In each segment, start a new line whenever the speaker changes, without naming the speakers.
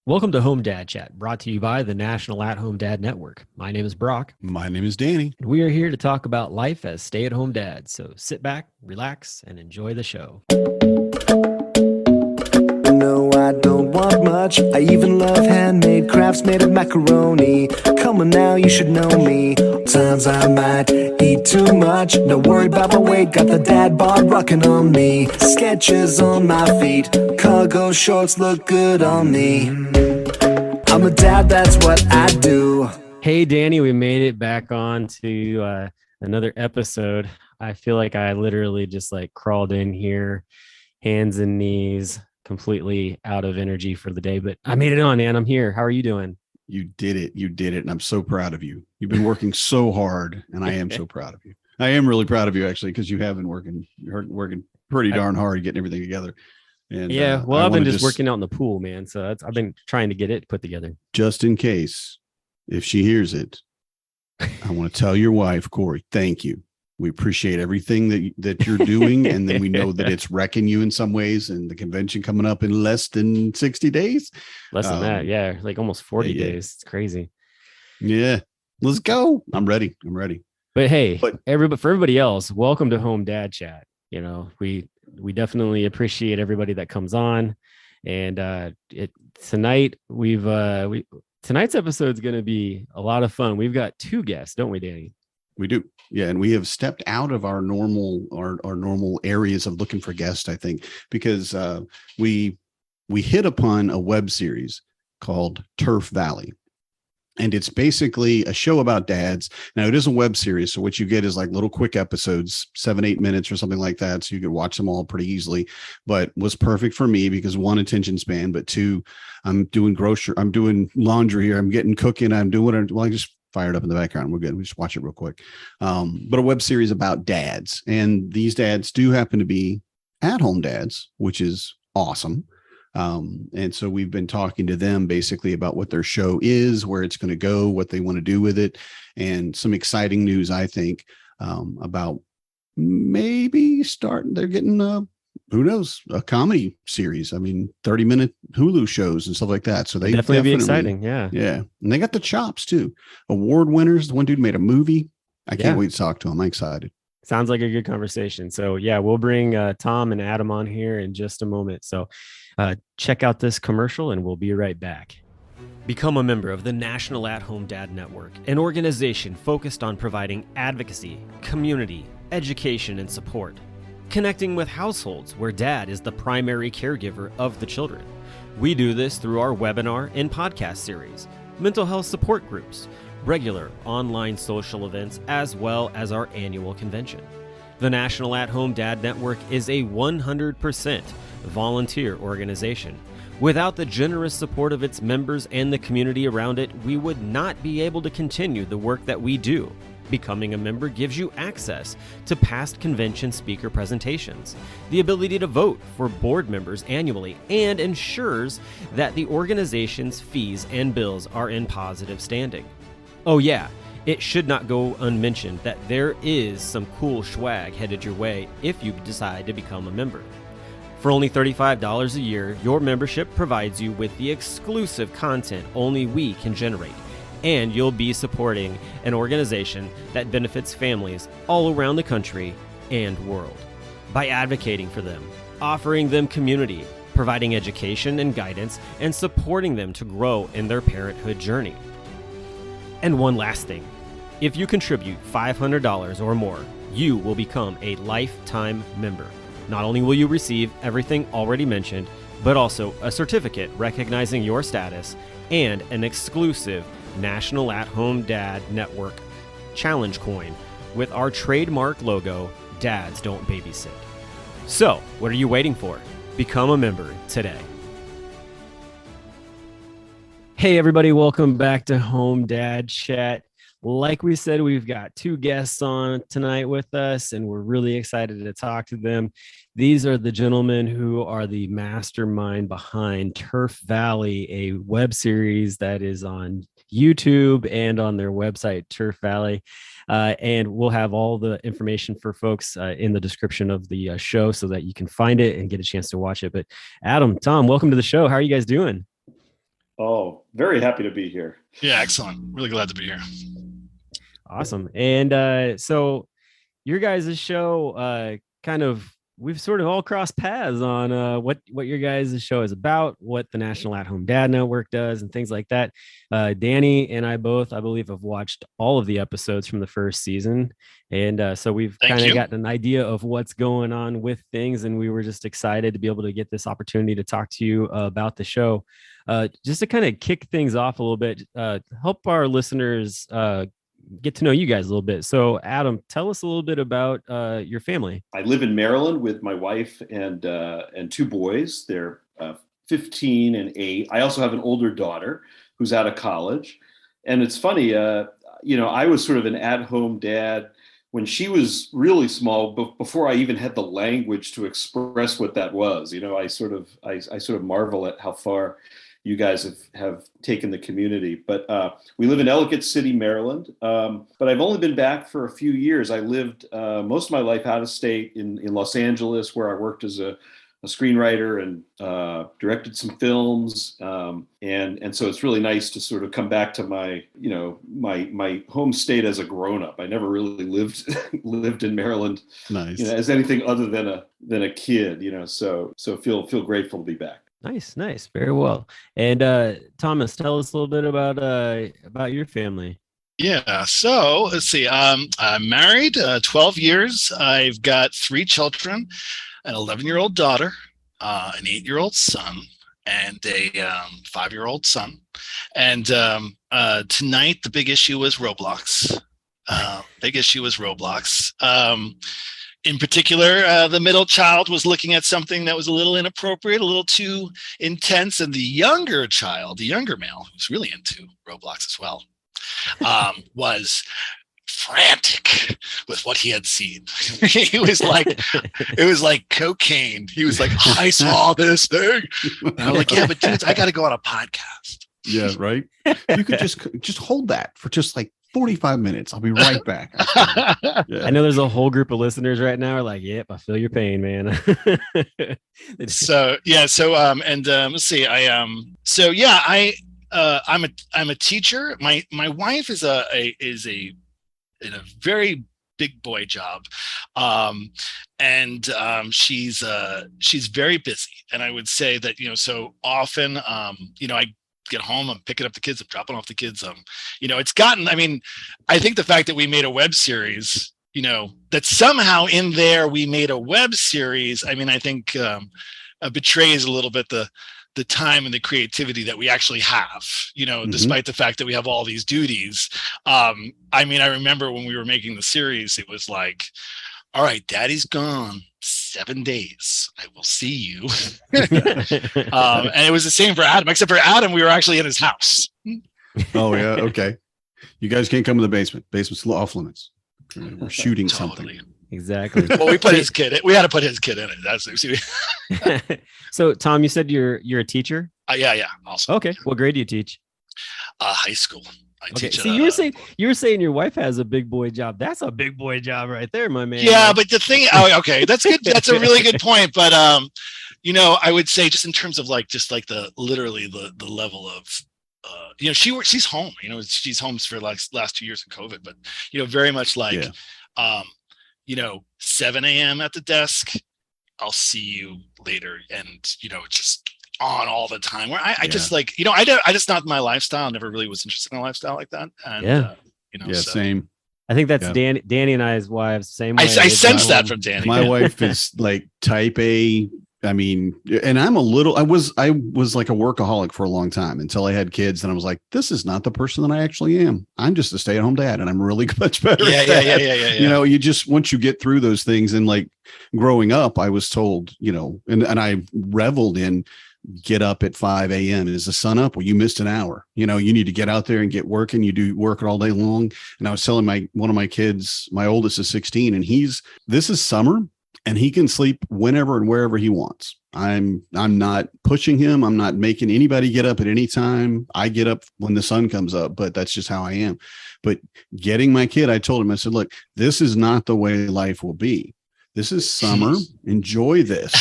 Welcome to Home Dad Chat, brought to you by the National At-Home Dad Network. My name is Brock.
My name is Danny.
And we are here to talk about life as stay-at-home dads. So sit back, relax, and enjoy the show.
No, I don't want much. I even love handmade crafts made of macaroni. Come on now, you should know me. Times I might eat too much. No worry about my weight. Got the dad bod rocking on me. Sketches on my feet. Cargo shorts look good on me. I'm a dad, that's what I do.
Hey, Danny, we made it back on to another episode. I feel like I literally just crawled in here, hands and knees, completely out of energy for the day, but I made it on, man. I'm here. How are you doing?
You did it. You did it. And I'm so proud of you. You've been working so hard, and I am so proud of you. I am really proud of you, actually, because you have been working pretty darn hard getting everything together. And
yeah, well, I've been just working out in the pool, man. So I've been trying to get it put together.
Just in case, if she hears it, I want to tell your wife, Corey, thank you. We appreciate everything that you're doing. And then we know that it's wrecking you in some ways, and the convention coming up in less than 60 days.
Less than that. Yeah. Like almost 40 days. It's crazy.
Yeah. Let's go. I'm ready.
But hey, for everybody else, welcome to Home Dad Chat. You know, we definitely appreciate everybody that comes on. And tonight's episode is going to be a lot of fun. We've got two guests, don't we, Danny?
We do. Yeah. And we have stepped out of our normal areas of looking for guests, I think, because we hit upon a web series called Turf Valley. And it's basically a show about dads. Now, it is a web series, so what you get is like little quick episodes, 7-8 minutes or something like that. So you could watch them all pretty easily, but was perfect for me because one, attention span, but two, I'm doing laundry here. I'm getting cooking. I'm doing I just fired up in the background. We're good. We just watch it real quick. But a web series about dads. And these dads do happen to be at-home dads, which is awesome. And so we've been talking to them basically about what their show is, where it's going to go, what they want to do with it, and some exciting news, I think, about maybe they're getting who knows, a comedy series. I mean, 30-minute Hulu shows and stuff like that. So they definitely be exciting. Yeah. Yeah. And they got the chops too. Award winners. The one dude made a movie. I can't wait to talk to him. I'm excited.
Sounds like a good conversation. So yeah, we'll bring Tom and Adam on here in just a moment. So check out this commercial and we'll be right back. Become a member of the National At-Home Dad Network, an organization focused on providing advocacy, community, education, and support. Connecting with households where dad is the primary caregiver of the children. We do this through our webinar and podcast series, mental health support groups, regular online social events, as well as our annual convention. The National At-Home Dad Network is a 100% volunteer organization. Without the generous support of its members and the community around it, we would not be able to continue the work that we do. Becoming a member gives you access to past convention speaker presentations, the ability to vote for board members annually, and ensures that the organization's fees and bills are in positive standing. Oh yeah, it should not go unmentioned that there is some cool swag headed your way if you decide to become a member. For only $35 a year, your membership provides you with the exclusive content only we can generate, and you'll be supporting an organization that benefits families all around the country and world. By advocating for them, offering them community, providing education and guidance, and supporting them to grow in their parenthood journey. And one last thing, if you contribute $500 or more, you will become a lifetime member. Not only will you receive everything already mentioned, but also a certificate recognizing your status and an exclusive National At-Home Dad Network challenge coin with our trademark logo, Dads Don't Babysit. So, what are you waiting for? Become a member today. Hey everybody, welcome back to Home Dad Chat. Like we said, we've got two guests on tonight with us, and we're really excited to talk to them. These are the gentlemen who are the mastermind behind Turf Valley, a web series that is on YouTube and on their website, Turf Valley. And we'll have all the information for folks in the description of the show so that you can find it and get a chance to watch it. But Adam, Tom, welcome to the show. How are you guys doing?
Oh, very happy to be here.
Yeah, excellent. Really glad to be here.
Awesome. And so your guys' show kind of we've sort of all crossed paths on what your guys' show is about, what the National At Home Dad Network does, and things like that. Danny and I both, I believe, have watched all of the episodes from the first season, and so we've kind of gotten an idea of what's going on with things, and we were just excited to be able to get this opportunity to talk to you about the show. Just to kind of kick things off a little bit, help our listeners get to know you guys a little bit. So Adam, tell us a little bit about your family.
I live in Maryland with my wife and two boys. They're 15 and 8. I also have an older daughter who's out of college. And it's funny, I was sort of an at-home dad when she was really small, before I even had the language to express what that was. I sort of marvel at how far you guys have taken the community. But we live in Ellicott City, Maryland. But I've only been back for a few years. I lived most of my life out of state in Los Angeles, where I worked as a screenwriter and directed some films. And so it's really nice to sort of come back to my home state as a grown-up. I never really lived in Maryland,
Nice.
As anything other than a kid, so feel grateful to be back.
Nice. Very well. And Thomas, tell us a little bit about your family.
Yeah. So let's see. I'm married 12 years. I've got 3 children, an 11-year-old daughter, an 8-year-old son, and a 5-year-old son. And tonight, the big issue was Roblox. In particular, the middle child was looking at something that was a little inappropriate, a little too intense. And the younger male, who's really into Roblox as well, was frantic with what he had seen. It was like cocaine. He was like, I saw this thing. And I'm like, yeah, but dudes, I got to go on a podcast.
Yeah, right. You could just hold that for just like 45 minutes. I'll be right back. Yeah.
I know there's a whole group of listeners right now are like, yep, I feel your pain, man.
Let's see. I'm a teacher. My wife is in a very big boy job. She's very busy. And I would say that, so often, I get home, I'm picking up the kids, I'm dropping off the kids. It's gotten, I think the fact that we made a web series, that somehow in there we made a web series, I think betrays a little bit the time and the creativity that we actually have, despite the fact that we have all these duties. I remember when we were making the series, it was like, all right, daddy's gone 7 days. I will see you. And it was the same for Adam, except for Adam, we were actually in his house.
Oh, yeah. Okay. You guys can't come to the basement. Basement's off limits. We're shooting something.
Exactly.
Well, we put his kid in. We had to put his kid in it.
So, Tom, you said you're a teacher?
Yeah. Also.
Okay. What grade do you teach?
High school. I teach.
See, you were saying your wife has a big boy job. That's a big boy job right there, my man.
Yeah, but the thing. Okay, that's good. That's a really good point. But I would say just in terms of the level of. She's home. She's home for last 2 years of COVID, but very much 7 a.m. at the desk. I'll see you later, and just on all the time. Where I just I just not my lifestyle. I never really was interested in a lifestyle like that. And
Same.
I think that's Danny and I's wives. Same way.
I sense that from Danny.
My wife is like type A. And I'm I was like a workaholic for a long time until I had kids, and I was like, this is not the person that I actually am. I'm just a stay-at-home dad, and I'm really much better at that. Yeah. You just, once you get through those things, and like growing up, I was told, and I reveled in get up at 5 a.m. Is the sun up? Well, you missed an hour. You need to get out there and get working. You do work all day long. And I was telling one of my kids, my oldest is 16, and this is summer, and he can sleep whenever and wherever he wants. I'm not pushing him. I'm not making anybody get up at any time. I get up when the sun comes up, but that's just how I am. But getting my kid, I told him, I said, look, this is not the way life will be. this is summer. Enjoy this.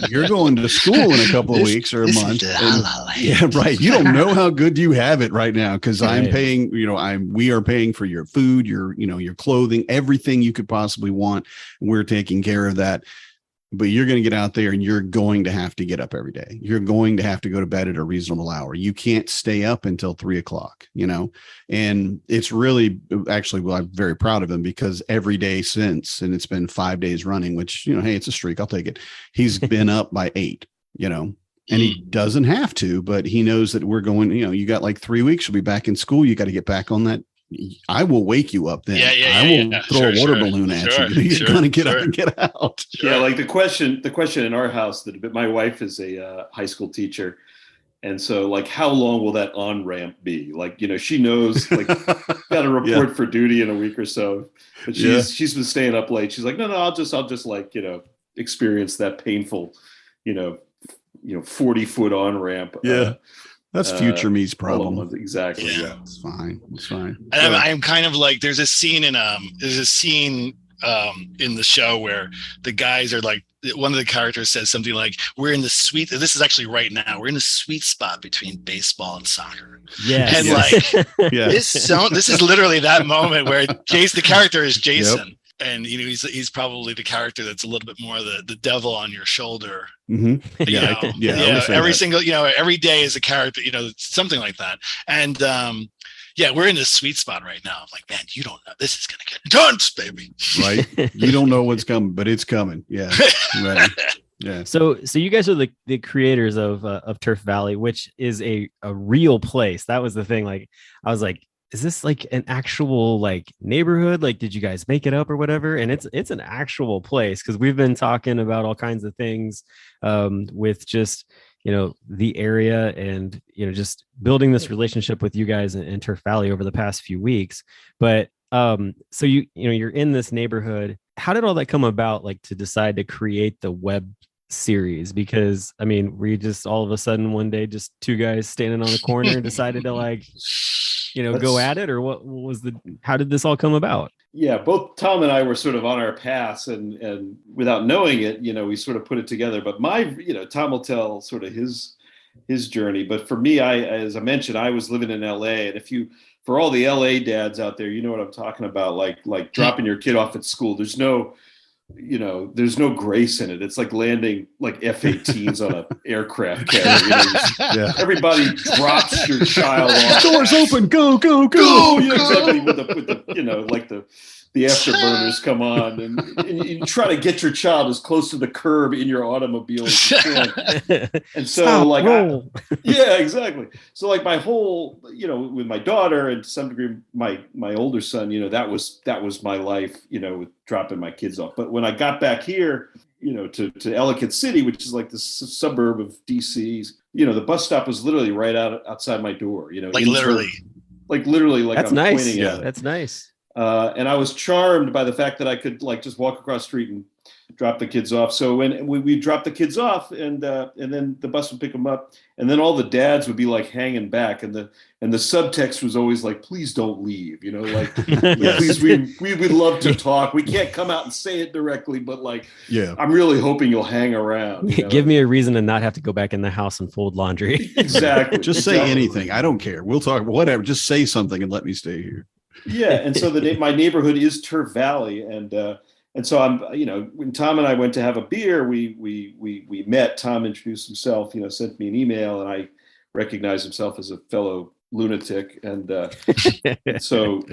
You're going to school in a couple of weeks or a month. Yeah, right. You don't know how good you have it right now because I'm paying, we are paying for your food, your clothing, everything you could possibly want. We're taking care of that. But you're going to get out there and you're going to have to get up every day. You're going to have to go to bed at a reasonable hour. You can't stay up until 3:00, and it's really actually, well, I'm very proud of him because every day since, and it's been 5 days running, which, hey, it's a streak. I'll take it. He's been up by 8, and he doesn't have to, but he knows that we're going, you got like 3 weeks. You'll be back in school. You got to get back on that. I will wake you up then. I will throw a water balloon at you. You're going to get up and get out.
Yeah, like the question in our house that my wife is a high school teacher, and so like how long will that on ramp be? Like she knows like got a report for duty in a week or so, but she's been staying up late. She's like, no, I'll just like experience that painful 40-foot on ramp.
That's future me's problem.
Exactly.
Yeah.
It's fine. It's fine.
And I'm kind of like, there's a scene in the show where the guys are like, one of the characters says something like, we're in the sweet, this is actually right now, we're in the sweet spot between baseball and soccer.
Yeah.
And this is literally that moment where the character is Jason. Yep. And he's probably the character that's a little bit more the devil on your shoulder.
Mm-hmm.
Every day is a character, something like that. And we're in this sweet spot right now. I'm like, man, you don't know. This is gonna get intense, baby.
Right? You don't know what's coming, but it's coming. Yeah. Right. Yeah.
So you guys are the creators of Turf Valley, which is a real place. That was the thing. Like, I was like, is this like an actual like neighborhood? Like, did you guys make it up or whatever? And it's an actual place because we've been talking about all kinds of things with just, the area and, just building this relationship with you guys in Turf Valley over the past few weeks. But so you're in this neighborhood. How did all that come about? Like to decide to create the web series? Because we just all of a sudden one day, just two guys standing on the corner decided to like, go at it, or how did this all come about?
Yeah, both Tom and I were sort of on our paths and without knowing it, we sort of put it together. But Tom will tell sort of his journey. But for me, as I mentioned, I was living in LA. And for all the LA dads out there, you know what I'm talking about, like dropping your kid off at school. There's no grace in it. It's like landing like F-18s on an aircraft carrier. Everybody drops your child off.
Doors open. Go.
Exactly. With the afterburners come on, and you try to get your child as close to the curb in your automobile as you can. And so exactly. So like my whole, with my daughter and to some degree my older son, that was my life, with dropping my kids off. But when I got back here, to Ellicott City, which is like the suburb of DC, the bus stop was literally right outside my door,
literally.
That's
I'm
nice.
pointing at it.
That's nice.
And I was charmed by the fact that I could like just walk across the street and drop the kids off. So when we dropped the kids off, and then the bus would pick them up, and then all the dads would be like hanging back, and the subtext was always like, "Please don't leave," please, we would love to talk. We can't come out and say it directly, but I'm really hoping you'll hang around.
Give me a reason to not have to go back in the house and fold launndry.
Exactly.
Just say anything. I don't care. We'll talk. Whatever. Just say something and let me stay here.
Yeah, and so my neighborhood is Turf Valley, and so I'm, when Tom and I went to have a beer, we met. Tom introduced himself, sent me an email, and I recognized himself as a fellow lunatic, and so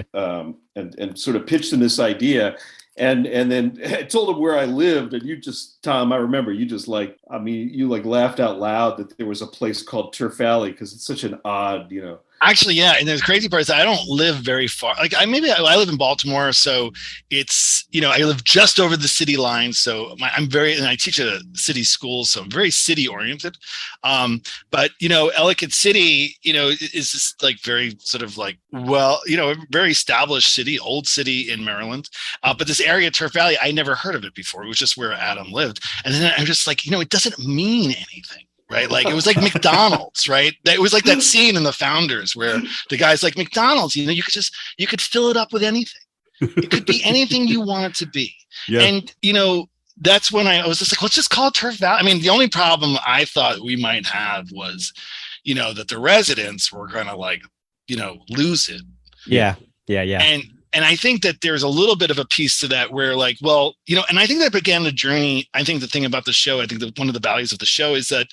and sort of pitched him this idea, and then I told him where I lived, and you just, Tom, I remember you just you laughed out loud that there was a place called Turf Valley because it's such an odd,
Actually, yeah. And the crazy part is I don't live very far. Like I live in Baltimore. So it's, I live just over the city line. So and I teach at a city school. So I'm very city oriented. But, Ellicott City, is just like very sort of like, a very established city, old city in Maryland. But this area, Turf Valley, I never heard of it before. It was just where Adam lived. And then I'm just like, it doesn't mean anything. Right. Like it was like McDonald's, right? It was like that scene in The Founders where the guy's like, McDonald's, you could fill it up with anything. It could be anything you want it to be.
Yeah.
And, that's when I was just like, let's just call it Turf Valley. I mean, the only problem I thought we might have was, that the residents were going to lose it.
Yeah.
And I think that there's a little bit of a piece to that where and I think that began the journey. I think the thing about the show, I think that one of the values of the show is that,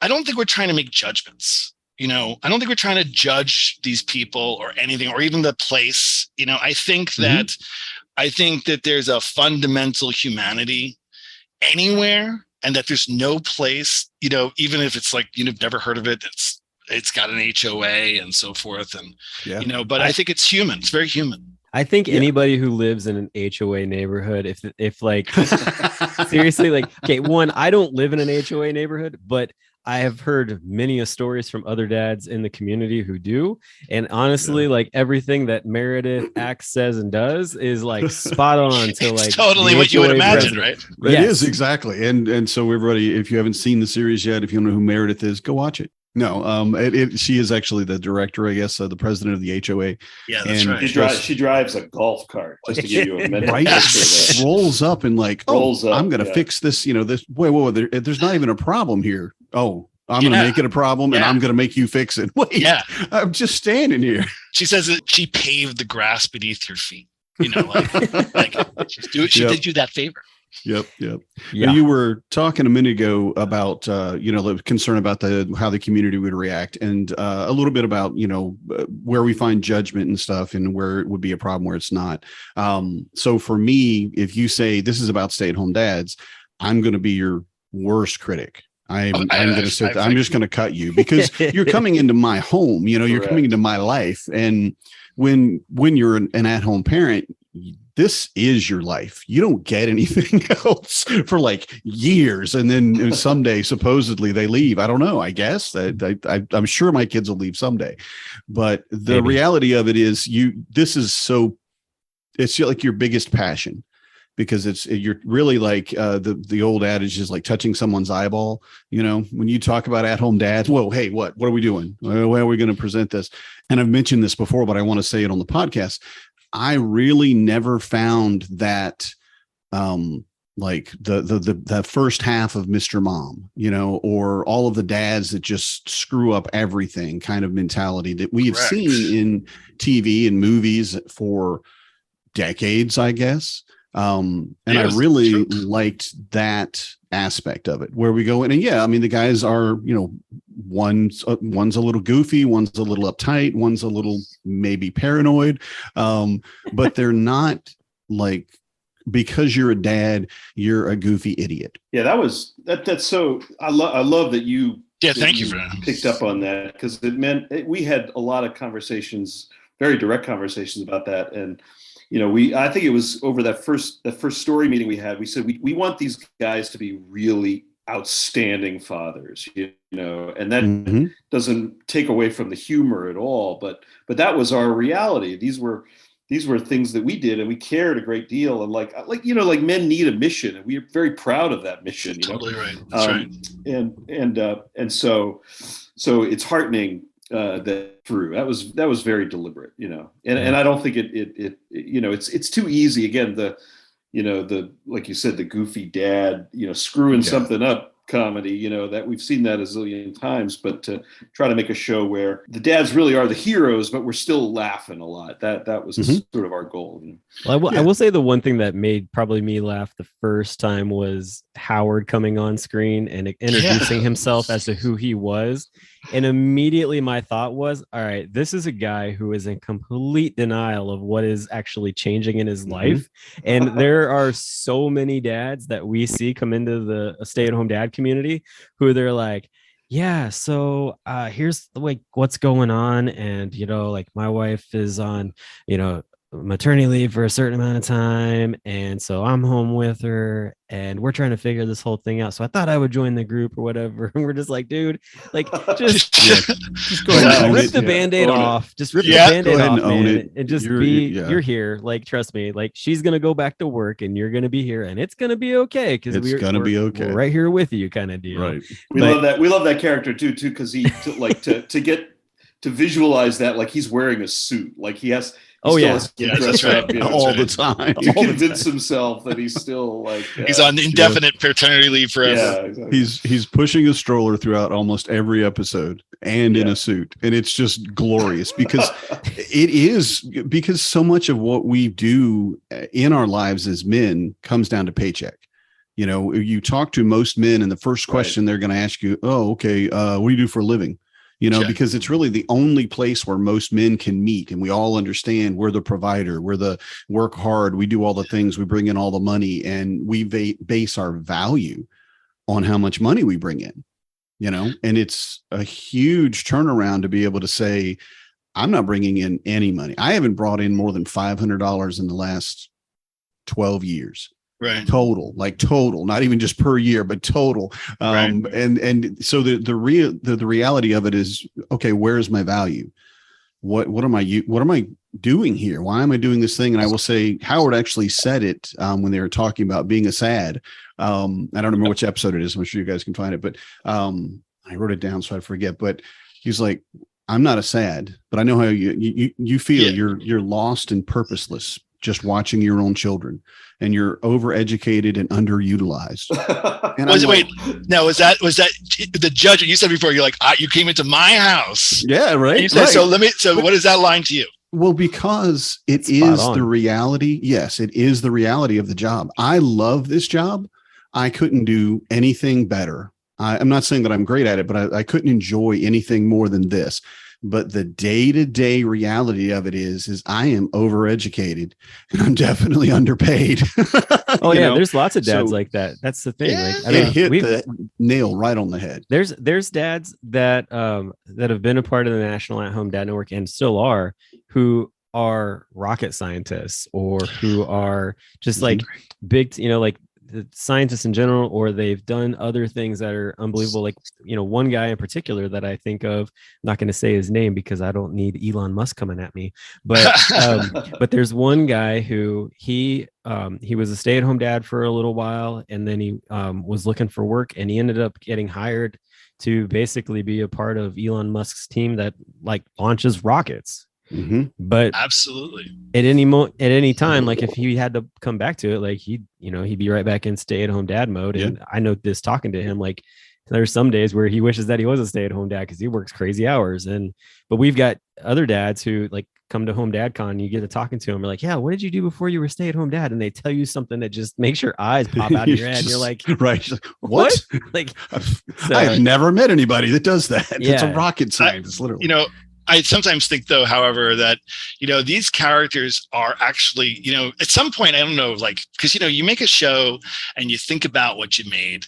I don't think we're trying to make judgments. I don't think we're trying to judge these people or anything, or even the place. I think that there's a fundamental humanity anywhere, and that there's no place, even if it's like you've never heard of it, it's got an HOA and so forth. And, but I think it's human. It's very human.
I think anybody who lives in an HOA neighborhood, if like, seriously, like, okay, one, I don't live in an HOA neighborhood, but I have heard many stories from other dads in the community who do. And honestly, like everything that Meredith acts, says, and does is like spot on to like
totally what you would imagine, right?
It is exactly. And so everybody, if you haven't seen the series yet, if you don't know who Meredith is, go watch it. No, she is actually the director, I guess, the president of the HOA.
Yeah, that's
and
right.
She drives a golf cart, just to give you a mental
right?
picture.
Rolls up and like,
Rolls up,
I'm going to fix this. This. Wait, there's not even a problem here. Oh, I'm going to make it a problem, and I'm going to make you fix it. Wait, I'm just standing here.
She says that she paved the grass beneath your feet. Like she did you that favor.
Yep. Yeah. You were talking a minute ago about the concern about how the community would react, and a little bit about where we find judgment and stuff, and where it would be a problem, where it's not. So for me, if you say this is about stay-at-home dads, I'm going to be your worst critic. I'm going to sit. I'm just going to cut you, because you're coming into my home. You're coming into my life, and when you're an at-home parent, this is your life. You don't get anything else for like years, and then someday supposedly they leave. I don't know. I guess I'm sure my kids will leave someday, but the reality of it is it's like your biggest passion. Because you're really like the old adage is like touching someone's eyeball. When you talk about at-home dads, whoa, hey, what are we doing? How are we going to present this? And I've mentioned this before, but I want to say it on the podcast. I really never found that like the first half of Mr. Mom, or all of the dads that just screw up everything kind of mentality that we have seen in TV and movies for decades, I guess. And I really liked that aspect of it, where we go in, and the guys are, one's a little goofy, one's a little uptight, one's a little maybe paranoid, but they're not like, because you're a dad, you're a goofy idiot.
Yeah, that's so. I love that you.
Yeah, thank you for that.
Picked up on that, because it meant we had a lot of conversations, very direct conversations about that, and. I think it was over that first story meeting we had, we said, we want these guys to be really outstanding fathers, and that doesn't take away from the humor at all, but that was our reality. These were things that we did, and we cared a great deal. And like men need a mission, and we are very proud of that mission.
Totally right. That's right.
And so it's heartening that through that was very deliberate, and I don't think it's too easy. Again, the like you said, the goofy dad, screwing something up comedy, that we've seen that a zillion times, but to try to make a show where the dads really are the heroes, but we're still laughing a lot. That was sort of our goal.
Well, I will say the one thing that made probably me laugh the first time was Howard coming on screen and introducing himself as to who he was. And immediately my thought was, all right, this is a guy who is in complete denial of what is actually changing in his life. And there are so many dads that we see come into the stay-at-home dad community who they're like, yeah, so here's like what's going on. And, like my wife is on, maternity leave for a certain amount of time, and so I'm home with her, and we're trying to figure this whole thing out. So I thought I would join the group or whatever. And we're just like, dude, like just go ahead, rip the Band-Aid off. Just rip the Band-Aid off, man, and just you're here. Like, trust me, like she's gonna go back to work, and you're gonna be here, and it's gonna be okay, because we're right here with you, kind of deal.
Right.
We love that character too, because he to visualize that, like he's wearing a suit, like he has
Oh,
still
yeah.
has to
Yeah,
dress
that's right.
up, you know,
all
to-
the time.
to convince himself that he's still like
He's on indefinite paternity leave forever.
yeah, exactly.
He's pushing a stroller throughout almost every episode and in
Yeah.
a suit, and it's just glorious because because so much of what we do in our lives as men comes down to paycheck. You know, you talk to most men, and the first question they're going to ask you, "Oh, okay, what do you do for a living?" You know,
Check.
because it's really the only place where most men can meet, and we all understand we're the provider, we're the work hard, we do all the things, we bring in all the money, and we base our value on how much money we bring in. You know, and it's a huge turnaround to be able to say, I'm not bringing in any money. I haven't brought in more than $500 in the last 12 years.
Right.
Total, not even just per year, but total.
Right.
And so the reality of it is, okay, where is my value? What am I doing here? Why am I doing this thing? And I will say Howard actually said it when they were talking about being a sad. I don't remember which episode it is. I'm sure you guys can find it, but I wrote it down so I forget. But he's like, I'm not a sad, but I know how you feel.
Yeah.
You're lost and purposeless, just watching your own children, and you're overeducated and underutilized. And
Was that the judge? You said before, you're like, you came into my house.
Yeah, right.
And you said,
right.
So what is that line to you?
Well, because it
Spot
is
on.
the reality. Yes, it is the reality of the job. I love this job. I couldn't do anything better. I'm not saying that I'm great at it, but I couldn't enjoy anything more than this. But the day-to-day reality of it is I am overeducated and I'm definitely underpaid.
Oh
You
yeah,
know?
there's lots of dads
So-
like that. That's the thing.
Yeah.
Like, I
It
mean,
hit
we've-
the nail right on the head.
there's dads that have been a part of the National At Home Dad Network and still are, who are rocket scientists or who are just like big, like the scientists in general, or they've done other things that are unbelievable. Like, one guy in particular that I think of, I'm not going to say his name because I don't need Elon Musk coming at me, but there's one guy who he was a stay-at-home dad for a little while, and then he was looking for work, and he ended up getting hired to basically be a part of Elon Musk's team that like launches rockets.
Mm-hmm.
But
Absolutely.
at any time, like if he had to come back to it, like he'd be right back in stay-at-home dad mode. And I know this talking to him, like there's some days where he wishes that he was a stay-at-home dad because he works crazy hours. But we've got other dads who like come to Home Dad Con, you get to talking to them, like, yeah, what did you do before you were stay-at-home dad? And they tell you something that just makes your eyes pop out of your head. And you're like,
right. What?
Like,
I've never met anybody that does that. It's a
Yeah.
rocket scientist, literally.
I sometimes think, though, however, that, these characters are actually, at some point, I don't know, like, because, you make a show and you think about what you made,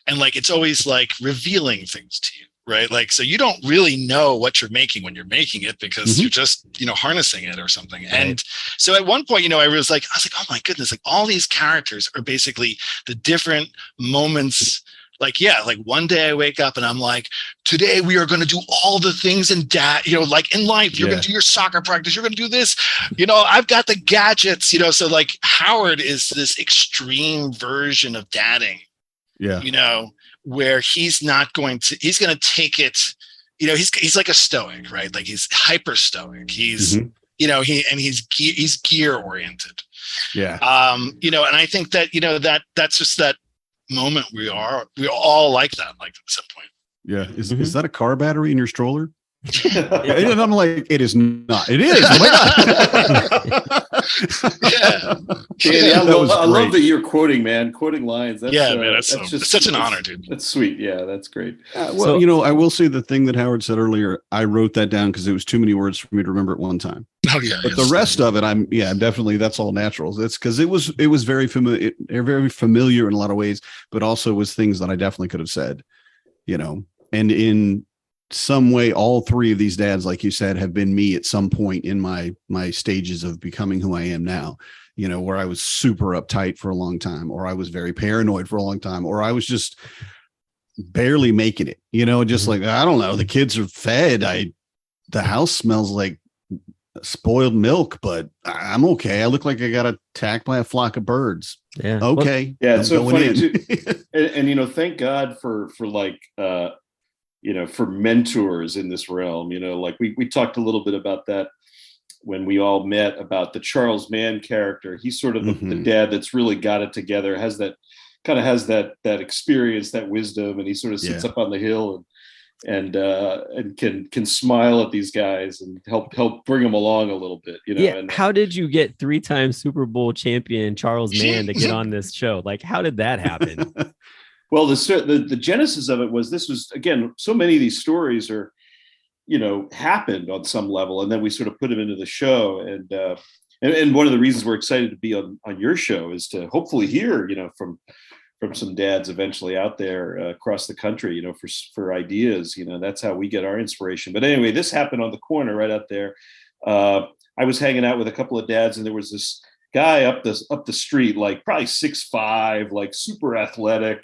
and like, it's always like revealing things to you, right? Like, so you don't really know what you're making when you're making it because you're just, harnessing it or something. Right. And so at one point, I was like, oh my goodness, like all these characters are basically the different moments. Like, like one day I wake up and I'm like, today we are going to do all the things in like in life, you're going to do your soccer practice. You're going to do this, I've got the gadgets, so like Howard is this extreme version of dadding, where he's going to take it, he's like a stoic, right? Like he's hyper stoic. He's, he's gear oriented.
Yeah.
And I think that, that's just that moment we all like that, like at some point.
Yeah. Is that a car battery in your stroller? And I'm like, it is not. It is. Oh my God.
Danny, I love that you're quoting lines. That's,
man, that's such an honor, dude.
That's sweet. Yeah, that's great.
Well, I will say the thing that Howard said earlier, I wrote that down because it was too many words for me to remember at one time.
Oh yeah.
But the rest of it, I'm definitely, that's all natural. It's because it was very familiar, very familiar in a lot of ways, but also was things that I definitely could have said, and in some way, all three of these dads, like you said, have been me at some point in my stages of becoming who I am now, where I was super uptight for a long time, or I was very paranoid for a long time, or I was just barely making it, just like, I don't know, the kids are fed. The house smells like spoiled milk, but I'm okay. I look like I got attacked by a flock of birds.
Yeah.
Okay.
Yeah. It's so funny too. and thank God for like, for mentors in this realm, like we talked a little bit about that when we all met about the Charles Mann character. He's sort of the dad that's really got it together, has that experience, that wisdom, and he sort of sits up on the hill and can smile at these guys and help bring them along a little bit, you know.
Yeah.
And
how did you get 3-time Super Bowl champion Charles Mann to get on this show? Like, how did that happen?
well, the genesis of it was, this was, again, so many of these stories are, you know, happened on some level, and then we sort of put them into the show. And one of the reasons we're excited to be on your show is to hopefully hear, you know, from some dads eventually out there across the country, you know, for ideas. You know, that's how we get our inspiration. But anyway, this happened on the corner right out there. I was hanging out with a couple of dads, and there was this guy up the street, like probably 6'5", like super athletic,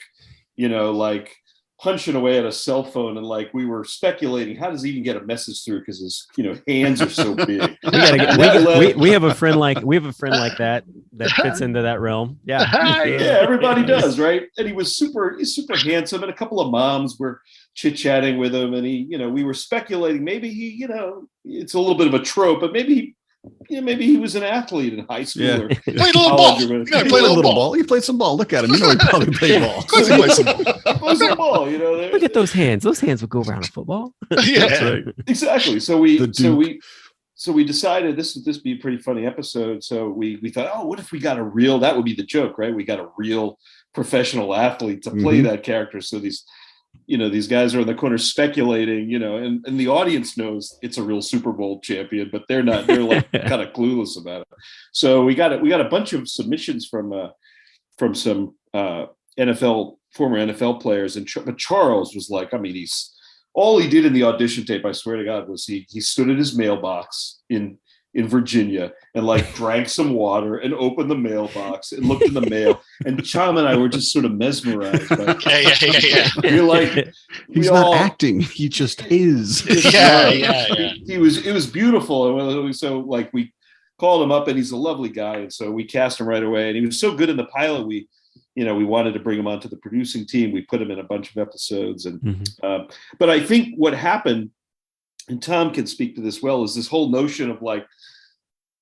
you know, like punching away at a cell phone, and like we were speculating, how does he even get a message through, because his, you know, hands are so big.
we have a friend like that fits into that realm. Yeah.
Yeah, everybody does, right? And he's super handsome, and a couple of moms were chit-chatting with him, and he, you know, we were speculating maybe he, you know, it's a little bit of a trope, but maybe he was an athlete in high school.
Yeah.
Or
played a little ball.
He played a little ball. He played some ball. Look at him. You know, he probably played ball.
Of course he plays some ball.
Plays some ball, you know.
Look at those hands. Those hands would go around a football.
Yeah.
That's right.
Exactly. So we decided this would be a pretty funny episode. So we thought, oh, what if we got that would be the joke, right? We got a real professional athlete to play that character. So these guys are in the corner speculating, you know, and the audience knows it's a real Super Bowl champion, but they're like kind of clueless about it. So we got a bunch of submissions from some former NFL players, but Charles was like, I mean, all he did in the audition tape, I swear to God, was he stood at his mailbox in Virginia and like drank some water and opened the mailbox and looked in the mail. And Cham and I were just sort of mesmerized.
Yeah.
We're like,
he's not acting. He just is.
Yeah.
It was beautiful. So like we called him up, and he's a lovely guy. And so we cast him right away. And he was so good in the pilot. We wanted to bring him onto the producing team. We put him in a bunch of episodes. And but I think what happened, and Tom can speak to this well, is this whole notion of like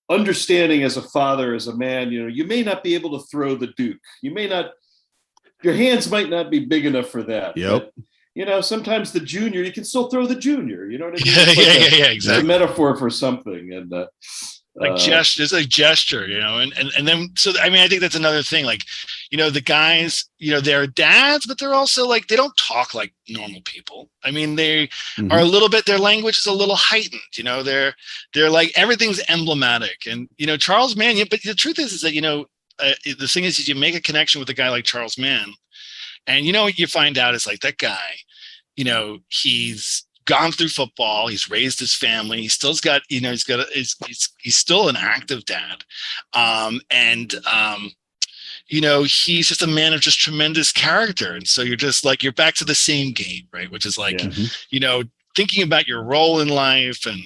understanding as a father, as a man, you know, you may not be able to throw the Duke. Your hands might not be big enough for that.
Yep.
But, you know, sometimes the junior, you can still throw the junior, you know what I mean?
Yeah, exactly.
It's a metaphor for something. And
it's a gesture, you know, and then, so, I mean, I think that's another thing. Like, you know, the guys, you know, they're dads, but they're also like, they don't talk like normal people. I mean, they are a little bit, their language is a little heightened, you know, they're like, everything's emblematic. And, you know, Charles Mann, but the truth is that, you know, the thing is you make a connection with a guy like Charles Mann, and, you know, what you find out is like that guy, you know, he's gone through football, he's raised his family, he's got, you know, he's still an active dad. You know, he's just a man of just tremendous character. And so you're back to the same game, right? Which is like, you know, thinking about your role in life, and,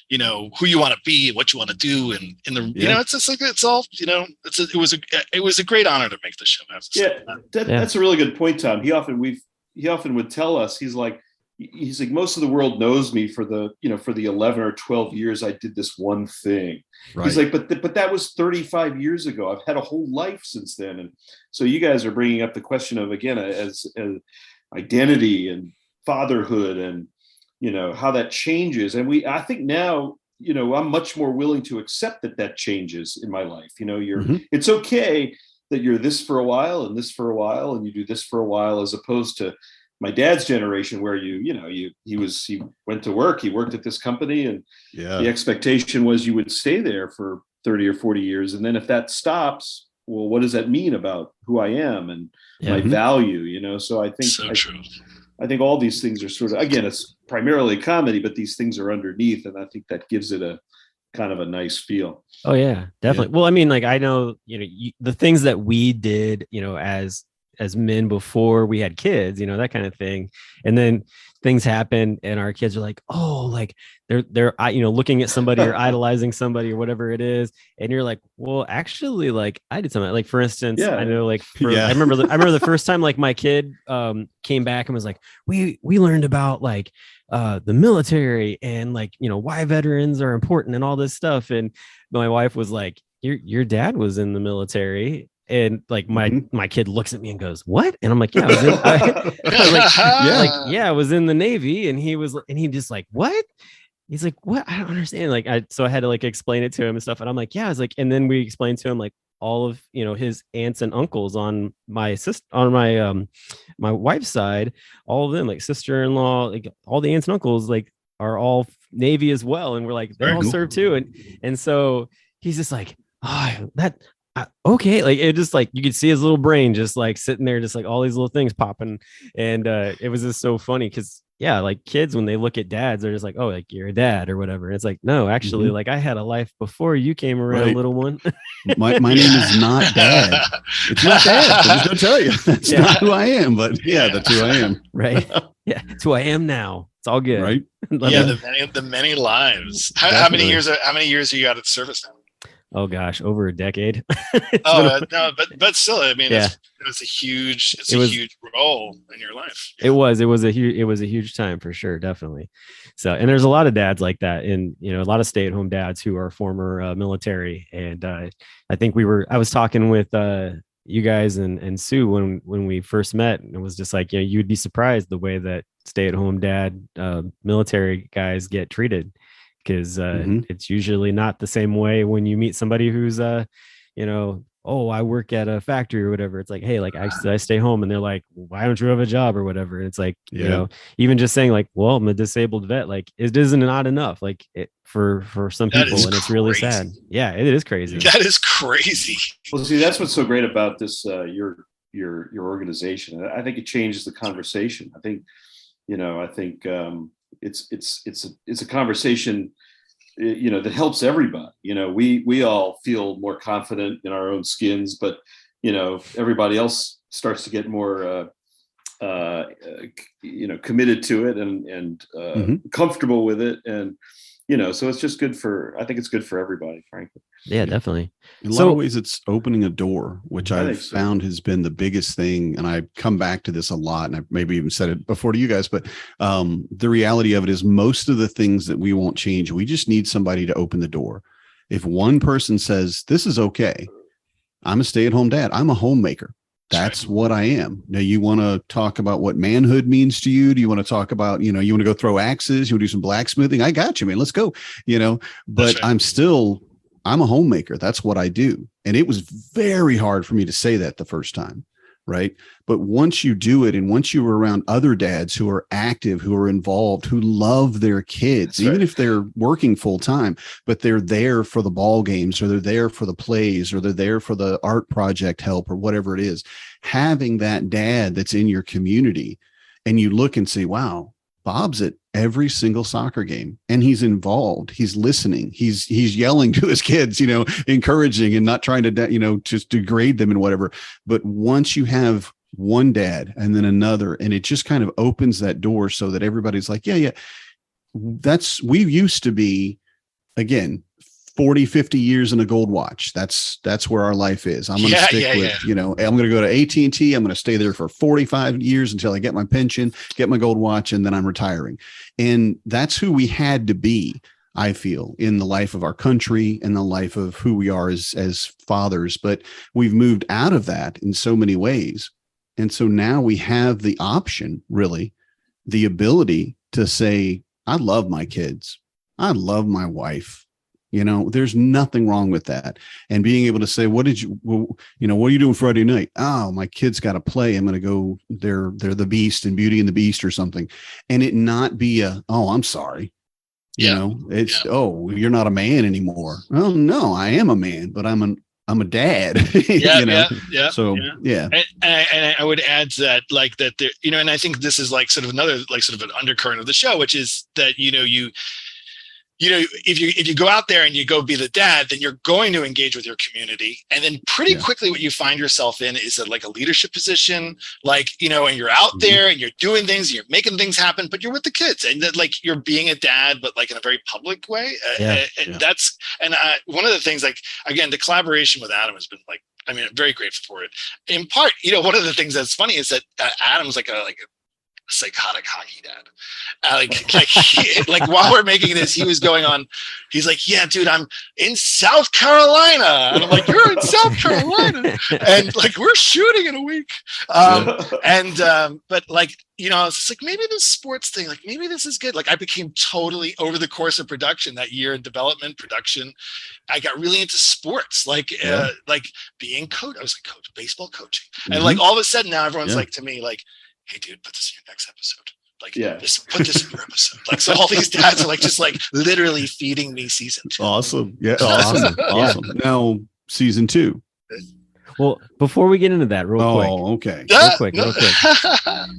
you know, who you want to be, what you want to do. And you know, it's just like, it's all, you know, it was a great honor to make the show.
That's a really good point, Tom. He often would tell us, he's like, most of the world knows me for the 11 or 12 years I did this one thing. Right. He's like, but that was 35 years ago. I've had a whole life since then. And so you guys are bringing up the question of, again, as identity and fatherhood, and, you know, how that changes. And I think now, you know, I'm much more willing to accept that changes in my life. You know, it's okay that you're this for a while and this for a while, and you do this for a while, as opposed to my dad's generation, where he went to work, he worked at this company, and the expectation was you would stay there for 30 or 40 years. And then if that stops, well, what does that mean about who I am and my value, you know? So I think,
true.
I think all these things are sort of, again, it's primarily comedy, but these things are underneath. And I think that gives it a kind of a nice feel.
Oh yeah, definitely. Yeah. Well, I mean, like, I know, you know, the things that we did, you know, as as men before we had kids, you know, that kind of thing. And then things happen and our kids are like, oh, like they're you know, looking at somebody or idolizing somebody or whatever it is. And you're like, well, actually, like I did something. Like for instance, I know like I remember the first time like my kid came back and was like, we learned about like the military and like, you know, why veterans are important and all this stuff. And my wife was like, your dad was in the military. And like my kid looks at me and goes, what? And I'm like, yeah, I was in the Navy. And he just like, what? He's like, what? I don't understand. Like, so I had to like explain it to him and stuff. And I'm like, yeah, I was like, and then we explained to him like all of, you know, his aunts and uncles on my my wife's side, all of them, like sister-in-law, like all the aunts and uncles, like are all Navy as well. And we're like, they all serve too. And so he's just like, oh, okay, like it just like you could see his little brain just like sitting there, just like all these little things popping, and it was just so funny because yeah, like kids when they look at dads, they're just like, oh, like you're a dad or whatever. And it's like, no, actually, like I had a life before you came around, little one.
my name is not Dad. It's not Dad. I'm just gonna tell you, that's not who I am. But yeah, that's who I am.
Right? Yeah, it's who I am now. It's all good,
right?
Yeah, the many lives. How many years are you out of the service now?
Oh gosh, over a decade.
No, but still, I mean, it's a huge role in your life.
It was a huge time for sure, definitely. So, and there's a lot of dads like that, and you know, a lot of stay-at-home dads who are former military. And I think I was talking with you guys and Sue when we first met, and it was just like, you know, you'd be surprised the way that stay-at-home dad military guys get treated. Because it's usually not the same way when you meet somebody who's you know, oh, I work at a factory or whatever. It's like, hey, like I stay home, and they're like, why don't you have a job or whatever? And it's like, you know, even just saying like, well, I'm a disabled vet, like it isn't not enough, like for some people, and it's really sad. Yeah, it is crazy.
That is crazy.
Well, see, that's what's so great about this your organization. I think it changes the conversation. I think, you know, it's a conversation, you know, that helps everybody. You know, we all feel more confident in our own skins, but you know, everybody else starts to get more you know, committed to it and comfortable with it, and you know, so it's just I think it's good for everybody, frankly.
Yeah, definitely.
In a lot of ways, it's opening a door, which I've found has been the biggest thing. And I come back to this a lot, and I maybe even said it before to you guys, but the reality of it is most of the things that we won't change, we just need somebody to open the door. If one person says, this is okay, I'm a stay-at-home dad, I'm a homemaker. That's what I am. Now, you want to talk about what manhood means to you? Do you want to talk about, you know, you want to go throw axes? You want to do some blacksmithing? I got you, man. Let's go, you know, but I'm a homemaker. That's what I do. And it was very hard for me to say that the first time. Right. But once you do it, and once you were around other dads who are active, who are involved, who love their kids, even if they're working full time, but they're there for the ball games, or they're there for the plays, or they're there for the art project help, or whatever it is, having that dad that's in your community, and you look and say, wow, Bob's at every single soccer game, and he's involved. He's listening. He's yelling to his kids, you know, encouraging and not trying to, you know, just degrade them and whatever. But once you have one dad and then another, and it just kind of opens that door so that everybody's like, yeah, we used to be, again, 40, 50 years in a gold watch. That's where our life is. I'm going to stick with, you know, I'm going to go to AT&T. I'm going to stay there for 45 years until I get my pension, get my gold watch, and then I'm retiring. And that's who we had to be, I feel, in the life of our country and the life of who we are as fathers. But we've moved out of that in so many ways. And so now we have the option, really, the ability to say, I love my kids. I love my wife. You know, there's nothing wrong with that. And being able to say, what are you doing Friday night? Oh, my kid's got to play. I'm going to go, they're the Beast and Beauty and the Beast or something. And it not be oh, I'm sorry. You know, it's, oh, you're not a man anymore. Well, no, I am a man, but I'm a dad. You know? So, yeah.
And I would add to that, like that there, you know, and I think this is like sort of another, like sort of an undercurrent of the show, which is that, you know, you know, if you go out there and you go be the dad, then you're going to engage with your community. And then pretty quickly what you find yourself in is like a leadership position, like, you know, and you're out there and you're doing things, and you're making things happen, but you're with the kids, and that, like, you're being a dad, but like in a very public way. That's, and one of the things, like, again, the collaboration with Adam has been like, I mean, I'm very grateful for it. In part, you know, one of the things that's funny is that Adam's like a psychotic hockey dad. Like while we're making this, he was going on. He's like, "Yeah, dude, I'm in South Carolina," and I'm like, "You're in South Carolina," and like we're shooting in a week. But like, you know, it's like maybe this sports thing, like maybe this is good. Like I became totally, over the course of production, that year in development production, I got really into sports, like being coach. I was like baseball coaching, and like all of a sudden now everyone's like to me like, "Hey dude, put this in your next episode." Like, put this in your episode. Like, so all these dads are like, just like literally feeding me season 2.
Awesome. Yeah. Awesome. Now season 2.
Well, before we get into that, real quick. Real quick.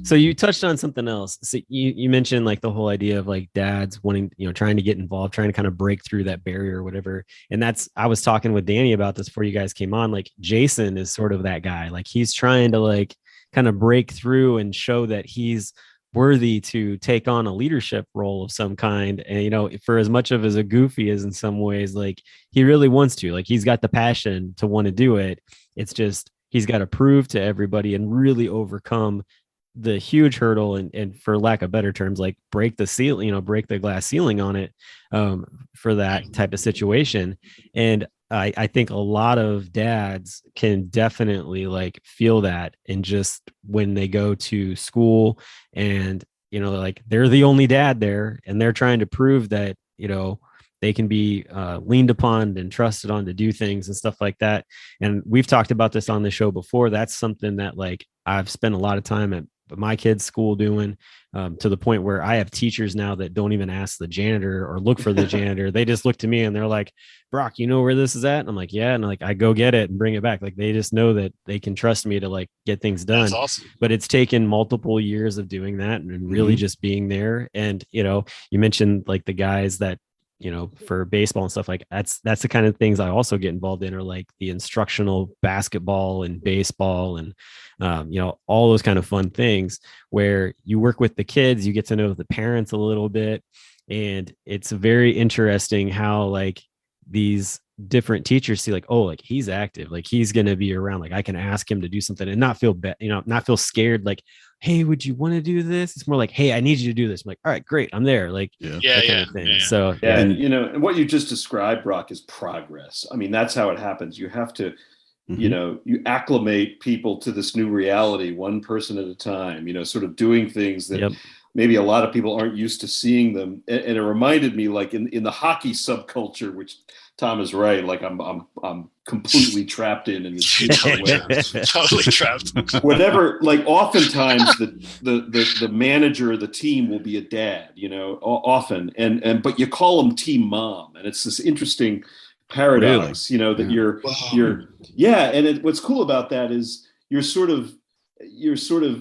So you touched on something else. So you mentioned like the whole idea of like dads wanting, you know, trying to get involved, trying to kind of break through that barrier or whatever. And I was talking with Danny about this before you guys came on. Like Jason is sort of that guy. Like he's trying to like kind of break through and show that he's worthy to take on a leadership role of some kind. And, you know, for as much of as a goofy is in some ways, like he really wants to, like, he's got the passion to want to do it. It's just, he's got to prove to everybody and really overcome the huge hurdle and for lack of better terms, like break the ceiling, you know, break the glass ceiling on it for that type of situation. And I think a lot of dads can definitely like feel that, and just when they go to school and, you know, like they're the only dad there and they're trying to prove that, you know, they can be leaned upon and trusted on to do things and stuff like that. And we've talked about this on the show before. That's something that like I've spent a lot of time at my kids' school doing, to the point where I have teachers now that don't even ask the janitor or look for the janitor. They just look to me and they're like, "Brock, you know where this is at?" And I'm like, "Yeah." And like, I go get it and bring it back. Like they just know that they can trust me to like get things done.
That's awesome. But
it's taken multiple years of doing that and really just being there. And, you know, you mentioned like the guys that, you know, for baseball and stuff, like that's the kind of things I also get involved in, or like the instructional basketball and baseball and, you know, all those kind of fun things where you work with the kids, you get to know the parents a little bit. And it's very interesting how like these different teachers see like, oh, like he's active, like he's going to be around, like I can ask him to do something and not feel bad, you know, not feel scared. Like, "Hey, would you want to do this?" It's more like, "Hey, I need you to do this." I'm like, "All right, great. I'm there." Like, that kind of thing. So,
and you know, and what you just described, Brock, is progress. I mean, that's how it happens. You have to, you know, you acclimate people to this new reality, one person at a time, you know, sort of doing things that maybe a lot of people aren't used to seeing them. And it reminded me, like in the hockey subculture, which Tom is right. Like I'm completely trapped in
totally trapped.
Whenever, like, oftentimes the manager of the team will be a dad, you know, often, and but you call them team mom, and it's this interesting paradox, you know, that you're and what's cool about that is you're sort of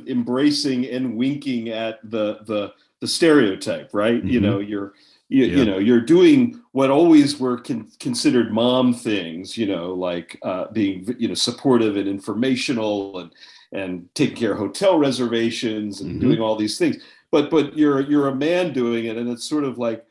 embracing and winking at the stereotype, right? You know, you know, you're doing what always were considered mom things, you know, like being, you know, supportive and informational and taking care of hotel reservations and doing all these things. But you're a man doing it, and it's sort of like,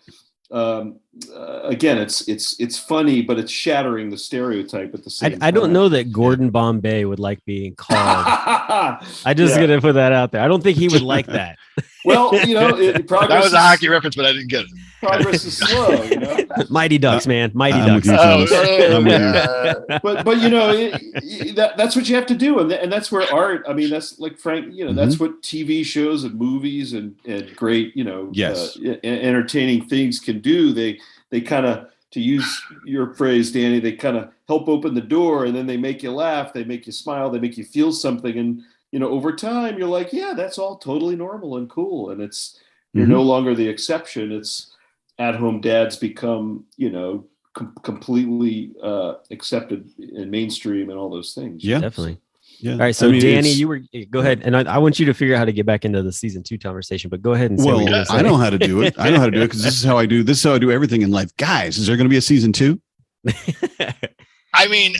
again, it's funny, but it's shattering the stereotype at the same time.
I don't know that Gordon Bombay would like being called. I just gonna put that out there. I don't think he would like that.
Well, you know, progress.
That was a hockey reference, but I didn't get it.
Progress is slow, you know.
Mighty Ducks, man. Mighty Ducks.
But you know, that's what you have to do, and that's where art. I mean, that's like Frank. You know, that's what TV shows and movies and great, you know, entertaining things can do. They kind of, to use your phrase, Danny, they kind of help open the door, and then they make you laugh, they make you smile, they make you feel something, and you know, over time, you're like, yeah, that's all totally normal and cool, and it's you're no longer the exception. It's at-home dads become, you know, completely accepted in mainstream and all those things.
Yeah,
definitely.
Yeah.
All right, so
I mean,
Danny,
it's-
you were go ahead, and I want you to figure out how to get back into the season 2 conversation. But go ahead and say
well,
what you're gonna say.
I know how to do it. I know how to do it because this is how I do. This is how I do everything in life. Guys, is there going to be a season 2?
I mean,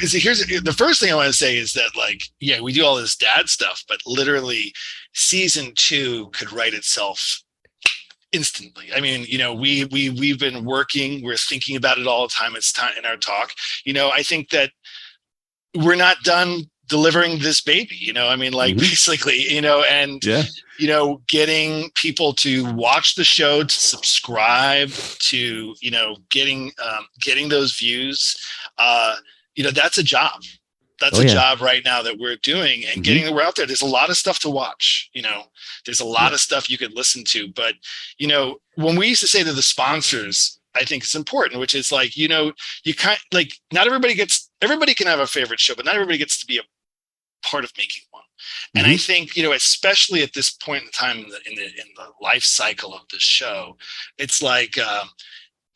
here's the first thing I want to say is that, like, yeah, we do all this dad stuff, but literally season 2 could write itself instantly. I mean, we've been working, we're thinking about it all the time. It's time in our talk. I think that we're not done delivering this baby, I mean, like basically, and getting people to watch the show, to subscribe, to, getting those views, that's a job. That's a job right now that we're doing, and getting the word out there. There's a lot of stuff to watch, there's a lot of stuff you could listen to, but, when we used to say to the sponsors, I think it's important, which is like, you can't, like, not everybody can have a favorite show, but not everybody gets to be a part of making one. And I think, especially at this point in time in the life cycle of the show, it's like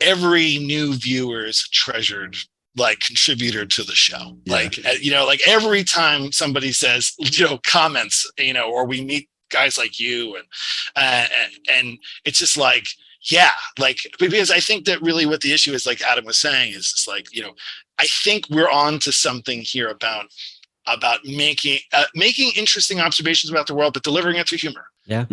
every new viewer is a treasured, like, contributor to the show. Like, like every time somebody says, comments, or we meet guys like you, and it's just like, yeah, like, because I think that really what the issue is, like Adam was saying, is it's like, I think we're on to something here about making interesting observations about the world, but delivering it through humor.
Yeah.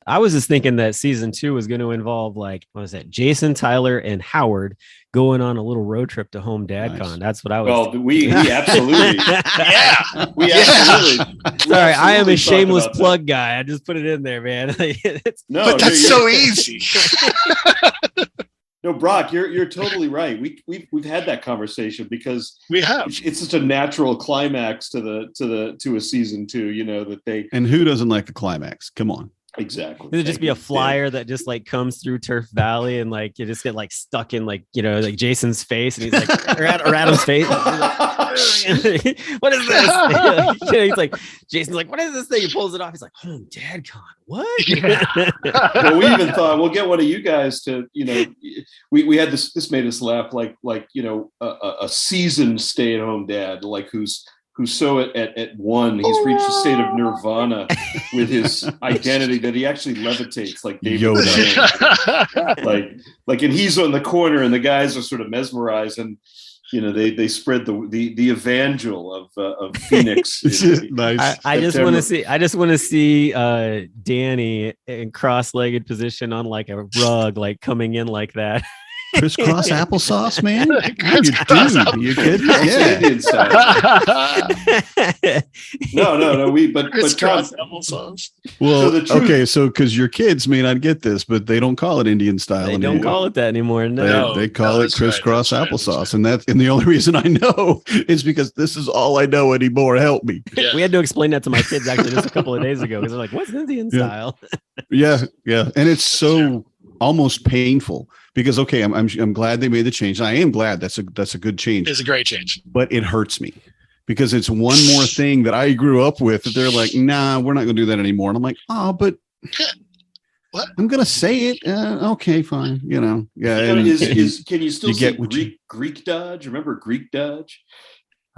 I was just thinking that season 2 was going to involve, like, what was that? Jason, Tyler, and Howard going on a little road trip to Home Dad Con. That's what I was.
Well, we absolutely, we absolutely.
Sorry, I am a shameless plug guy. I just put it in there, man.
But that's so easy.
No, Brock, you're totally right. We've had that conversation because
we have.
It's such a natural climax to a season 2. That they,
and who doesn't like the climax? Come on.
Exactly.
It'd just be a flyer that just, like, comes through Turf Valley, and, like, you just get, like, stuck in, like, like Jason's face, and he's like, or Adam's face. Like, what is this? He's like, Jason's like, what is this thing? He pulls it off. He's like, Home Dad Con. What?
Well, we even thought we'll get one of you guys to, we had this made us laugh, like a seasoned stay-at-home dad, like who's so at one, he's reached a state of nirvana with his identity that he actually levitates like David Yoda. like, and he's on the corner, and the guys are sort of mesmerized, and they spread the evangel of Phoenix.
Nice.
I just want to see Danny in cross-legged position on, like, a rug, like, coming in like that.
Crisscross applesauce, man. You kidding? Yeah.
Indian style. No. But
Crisscross applesauce.
Well,
So
okay, so because your kids may not get this, but they don't call it Indian style
They
anymore.
don't call it that anymore. No.
They call it
that's right,
crisscross
that's right,
applesauce, and the only reason I know is because this is all I know anymore. Help me.
Yeah.
We had to explain that to my kids actually just a couple of days ago, because they're like, "What's Indian style?"
Yeah, and it's so almost painful because I'm glad they made the change. I am glad that's a good change.
It's a great change,
but it hurts me because it's one more thing that I grew up with that they're like, nah, we're not going to do that anymore. And I'm like, oh, but
what?
I'm going to say it. Okay, fine. Yeah.
can you still say
get
Greek Dodge? Remember Greek Dodge?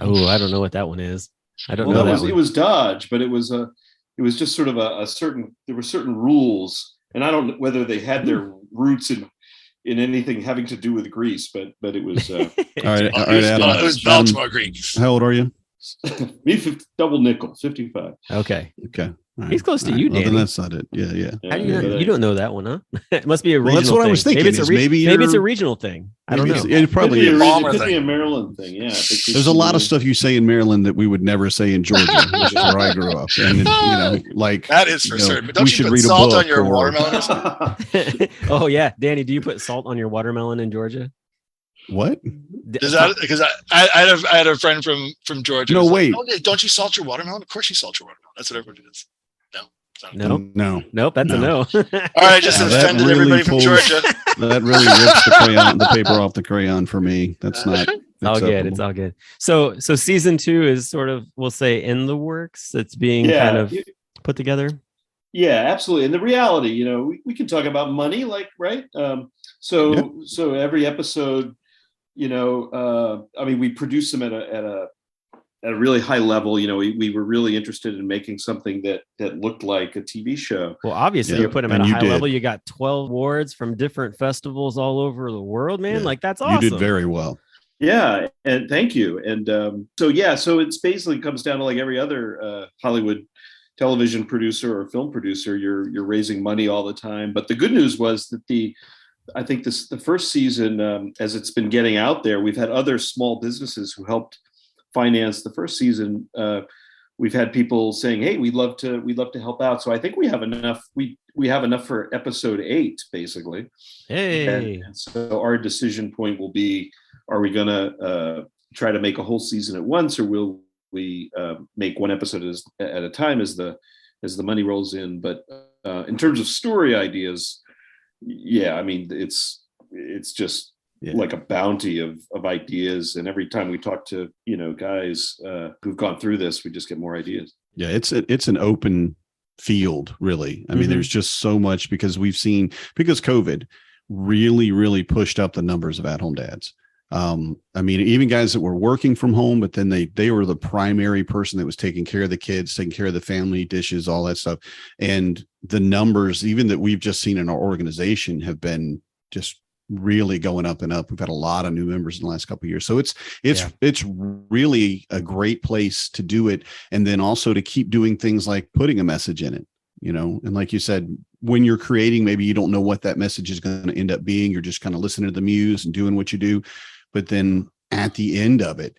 Oh, I don't know what that one is. I don't
Well,
know that one.
it was Dodge, but it was just sort of a certain. There were certain rules, and I don't know whether they had their roots in anything having to do with Greece, but it was.
All right,
Adam. It was Baltimore Greek.
How old are you?
Me, double nickel, 55.
Okay.
Right.
He's close to you,
well,
Danny.
then that's not it. Yeah.
How do you don't know that one, huh? It must be a regional
Well, that's what
thing.
I was thinking.
Maybe it's a regional thing. I don't know.
It probably is.
It could be a Maryland thing. Yeah.
There's a lot of stuff you say in Maryland that we would never say in Georgia, which is where I grew up. And like
that is for certain. But don't
we
you
should
put
read a
salt
book
on your
or-
watermelon or something?
Oh yeah, Danny, do you put salt on your watermelon in Georgia?
What?
Does that, because I had a friend from Georgia.
No,
who's
wait.
like, don't you salt your watermelon? Of course you salt your watermelon. That's what everybody does.
No.
No.
Nope, that's a no.
All right, just
Now, that
offended
really
everybody from
pulls-
Georgia.
That really rips the paper off the crayon for me. That's not
All good. It's all good. So season 2 is sort of, we'll say, in the works. It's being kind of put together.
Yeah, absolutely. And the reality, we can talk about money, like, right? So every episode, I mean, we produce them at at a really high level. You know, we were really interested in making something that looked like a TV show.
Well, obviously,
Yeah,
you're putting them
and
at a
you
high
did.
level. You got 12 awards from different festivals all over the world, man.
Yeah.
Like, that's
You
awesome.
did very well.
Yeah, and thank you. And so it's basically comes down to like every other Hollywood television producer or film producer. You're raising money all the time. But the good news was that I think the first season, as it's been getting out there, we've had other small businesses who helped finance the first season. We've had people saying, "Hey, we'd love to help out." So I think we have enough. We have enough for episode 8, basically.
Hey,
And so our decision point will be: are we going to try to make a whole season at once, or will we make one episode at a time as the money rolls in? But in terms of story ideas, yeah, I mean, it's just like a bounty of ideas. And every time we talk to, guys who've gone through this, we just get more ideas.
Yeah, it's an open field, really. I mean, there's just so much because COVID really, really pushed up the numbers of at-home dads. I mean, even guys that were working from home, but then they were the primary person that was taking care of the kids, taking care of the family, dishes, all that stuff. And the numbers, even that we've just seen in our organization, have been just really going up and up. We've had a lot of new members in the last couple of years. So it's really a great place to do it. And then also to keep doing things like putting a message in it, and like you said, when you're creating, maybe you don't know what that message is going to end up being. You're just kind of listening to the muse and doing what you do. But then at the end of it,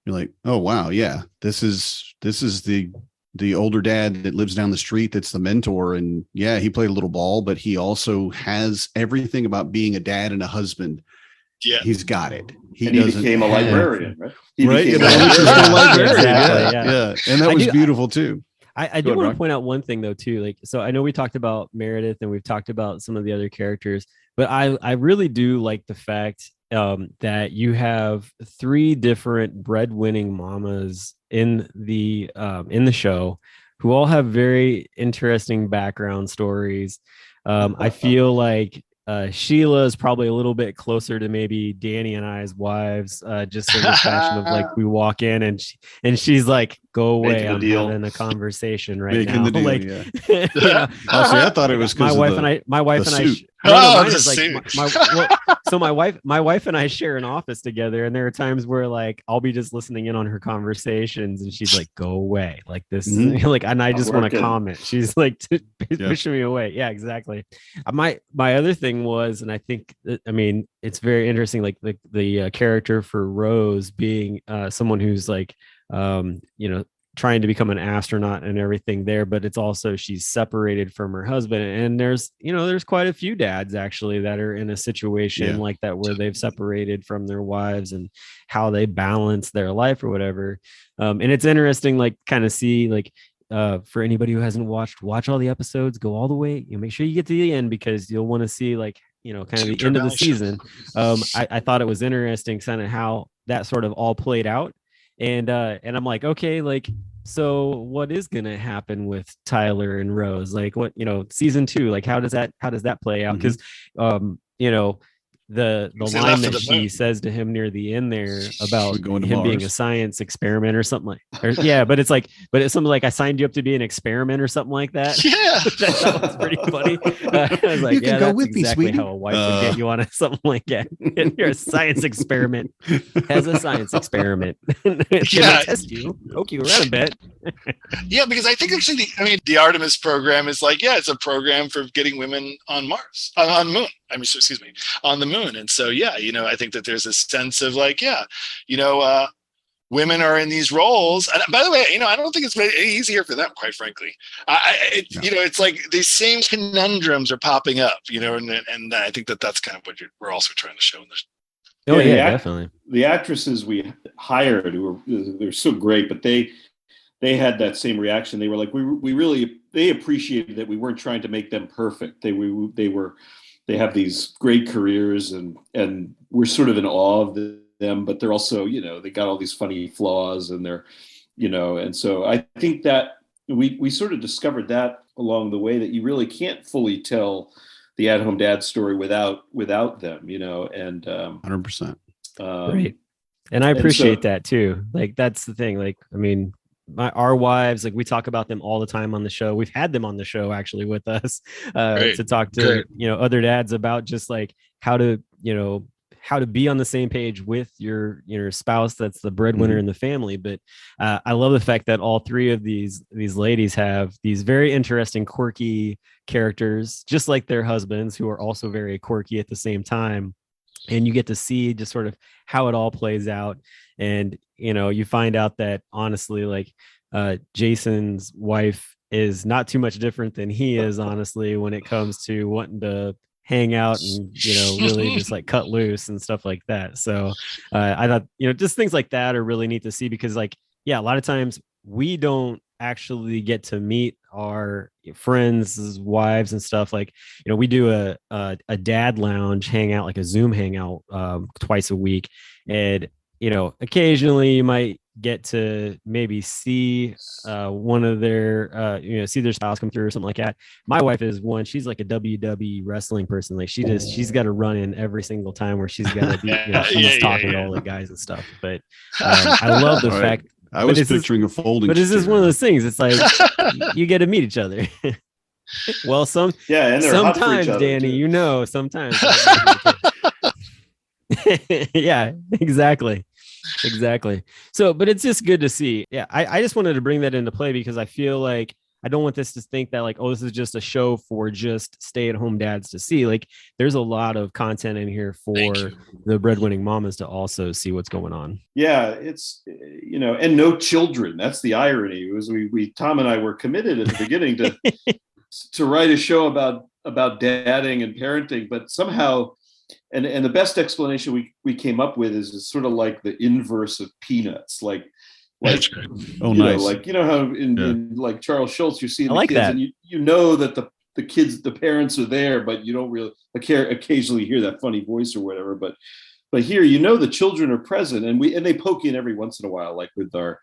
you're like, oh, wow. Yeah, this is the older dad that lives down the street. That's the mentor. And yeah, he played a little ball, but he also has everything about being a dad and a husband.
Yeah.
He's got it.
He became a librarian, right?
Right.
Became
a librarian.
Exactly,
Yeah. And that was beautiful too.
I do want to point out one thing though, too. Like, so I know we talked about Meredith and we've talked about some of the other characters, but I really do like the fact that you have 3 different breadwinning mamas in the show who all have very interesting background stories. I feel like Sheila is probably a little bit closer to maybe Danny and I's wives, just in the fashion of like we walk in and she's like, "Go away, I'm having a conversation right
Making
now."
The deal,
like,
yeah. I thought it was
my wife and I. My wife and my wife and I share an office together, and there are times where like I'll be just listening in on her conversations, and she's like, "Go away," like this, like, and I just want to comment. She's like pushing me away. Yeah, exactly. My other thing was, and I think, I mean, it's very interesting, like the character for Rose being someone who's like, trying to become an astronaut and everything there, but it's also she's separated from her husband, and there's quite a few dads actually that are in a situation like that where they've separated from their wives and how they balance their life or whatever. And it's interesting, like, kind of see, like, for anybody who hasn't watch all the episodes, go all the way, make sure you get to the end, because you'll want to see, like, kind of the end of the season. I thought it was interesting kind of how that sort of all played out. And I'm like, okay, like, so what is going to happen with Tyler and Rose? Like, what, season 2, like, how does that play out? Because, the line that she says to him near the end there about him being a science experiment or something but it's something like, I signed you up to be an experiment or something like that.
Yeah.
That was pretty funny. I was like,
you can go with
exactly
me, sweetie.
how a wife would get you on something like that. You're a science experiment as a science experiment. Test you, poke you around a bit.
Yeah, because I think actually the Artemis program is like, it's a program for getting women on Mars, on Moon. On the moon. And so, I think that there's a sense of like, women are in these roles. And by the way, I don't think it's any easier for them, quite frankly. It's like these same conundrums are popping up, and I think that's kind of what we're also trying to show in this.
Oh yeah, definitely.
The actresses we hired, they're so great, but they had that same reaction. They were like, they appreciated that we weren't trying to make them perfect. They have these great careers, and we're sort of in awe of them, but they're also, they got all these funny flaws, and they're, and so I think that we sort of discovered that along the way, that you really can't fully tell the at-home dad story without them, and
100%.
Great. And I
And so-
appreciate that too. Like, that's the thing. Like, I mean, our wives, like, we talk about them all the time on the show. We've had them on the show actually with us
Great.
to talk to,
Great.
other dads about just like how to, how to be on the same page with your spouse that's the breadwinner in the family. But I love the fact that all three of these ladies have these very interesting, quirky characters, just like their husbands, who are also very quirky at the same time. And you get to see just sort of how it all plays out. And, you find out that honestly, like Jason's wife is not too much different than he is, honestly, when it comes to wanting to hang out and, really just like cut loose and stuff like that. So I thought, just things like that are really neat to see, because like, yeah, a lot of times we don't actually get to meet our friends' wives and stuff. Like, we do a dad lounge hangout, like a Zoom hangout twice a week. And, occasionally you might get to maybe see one of their, see their spouse come through or something like that. My wife is one, she's like a WWE wrestling person. Like she's got to run in every single time where she's got to be, she's talking to all the guys and stuff. But I love the fact.
I was picturing a folding.
But it's just
chair.
one of those things. It's like you get to meet each other. Well,
and they're hot for
sometimes,
each other,
Danny,
too.
sometimes. Yeah, exactly. So, but it's just good to see. Yeah, I just wanted to bring that into play because I feel like I don't want this to think that like, oh, this is just a show for just stay-at-home dads to see. Like, there's a lot of content in here for the breadwinning mamas to also see what's going on.
Yeah, it's and no children. That's the irony. It was we Tom and I were committed at the beginning to write a show about dadding and parenting, but somehow, and the best explanation we came up with is sort of like the inverse of Peanuts, like
oh, nice.
like how in like Charles Schultz, you see the
like
kids
that.
and you know that the kids, the parents are there, but you don't really occasionally hear that funny voice or whatever. But here, the children are present, and they poke in every once in a while, like with our,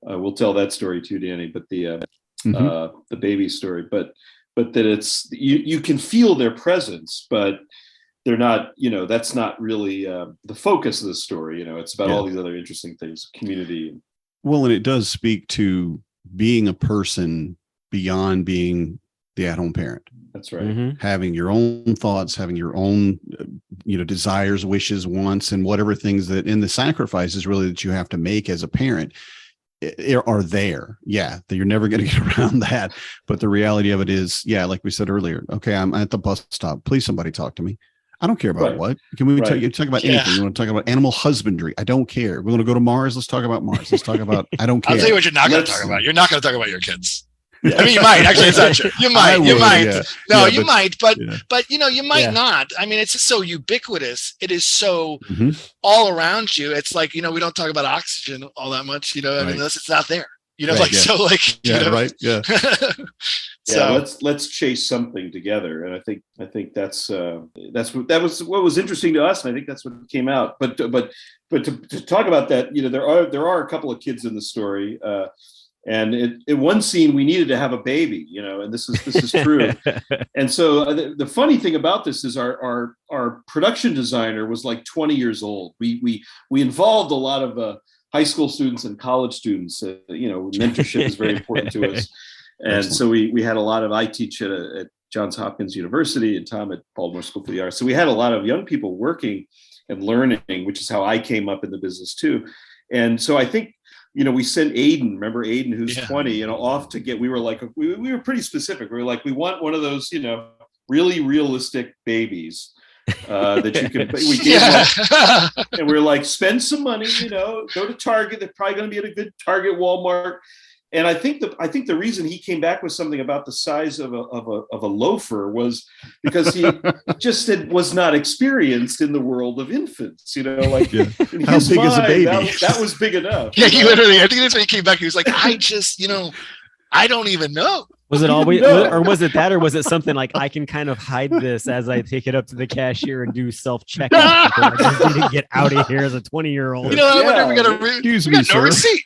we'll tell that story too, Danny. But the baby story, but that it's you can feel their presence, but they're not. That's not really the focus of the story. It's about all these other interesting things, community.
Well, and it does speak to being a person beyond being the at-home parent.
That's right.
Mm-hmm.
Having your own thoughts, having your own, desires, wishes, wants, and whatever things that in the sacrifices really that you have to make as a parent are there. Yeah, that you're never going to get around that. But the reality of it is, like we said earlier, okay, I'm at the bus stop. Please, somebody talk to me. I don't care about what. Can we talk about anything? You want to talk about animal husbandry? I don't care. We want to go to Mars. Let's talk about Mars. Let's talk about, I don't care.
I'll tell you what you're not going to talk about. You're not going to talk about your kids. I mean, you might. Actually, it's not true. You might.
Yeah.
No,
Yeah,
you might. But you might
Yeah.
not. I mean, it's just so ubiquitous. It is so all around you. It's like, we don't talk about oxygen all that much, I mean, unless it's not there. So like,
right. Yeah.
So
let's chase something together, and I think that's what was interesting to us, and I think that's what came out. But to talk about that, there are a couple of kids in the story, and in one scene we needed to have a baby, and this is true. And so the funny thing about this is our production designer was like 20 years old. We involved a lot of high school students and college students. Mentorship is very important to us. And so we had a lot of, I teach at Johns Hopkins University and Tom at Baltimore School for the Arts. So we had a lot of young people working and learning, which is how I came up in the business too. And so I think, we sent Aiden, remember Aiden, who's 20, off to get, we were pretty specific. We were like, we want one of those, really realistic babies that you can, we gave one, and we were like, spend some money, go to Target. They're probably going to be at a good Target, Walmart. And I think the reason he came back with something about the size of a loafer was because he just was not experienced in the world of infants. Like
how big is a baby?
That was big enough.
Yeah, he literally. I think that's when he came back. He was like, I just, I don't even know.
Was it always, or was it that, or was it something like I can kind of hide this as I take it up to the cashier and do self-checkout? I just need to get out of here as a 20-year-old.
I wonder if we got no receipt.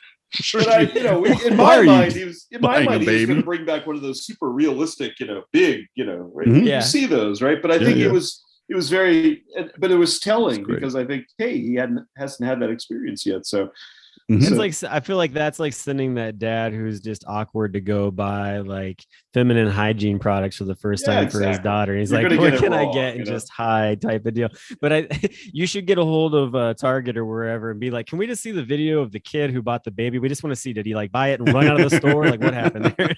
But in my mind, he was going to bring back one of those super realistic, big, right?
Mm-hmm.
You see those, right? But I think it was it was very, but it was telling
That's great.
because I think, hey, he hasn't had that experience yet. So
Mhm.
It's
So-
like, I feel like that's like sending that dad who's just awkward to go buy like feminine hygiene products for the first
Yeah,
time for his
exactly.
daughter. He's
You're
like,
gonna
what
get it
can I
raw,
get? And
you know?
just hide type of deal. But you should get a hold of Target or wherever and be like, can we just see the video of the kid who bought the baby? We just want to see, did he like buy it and run out of the store? Like what happened there?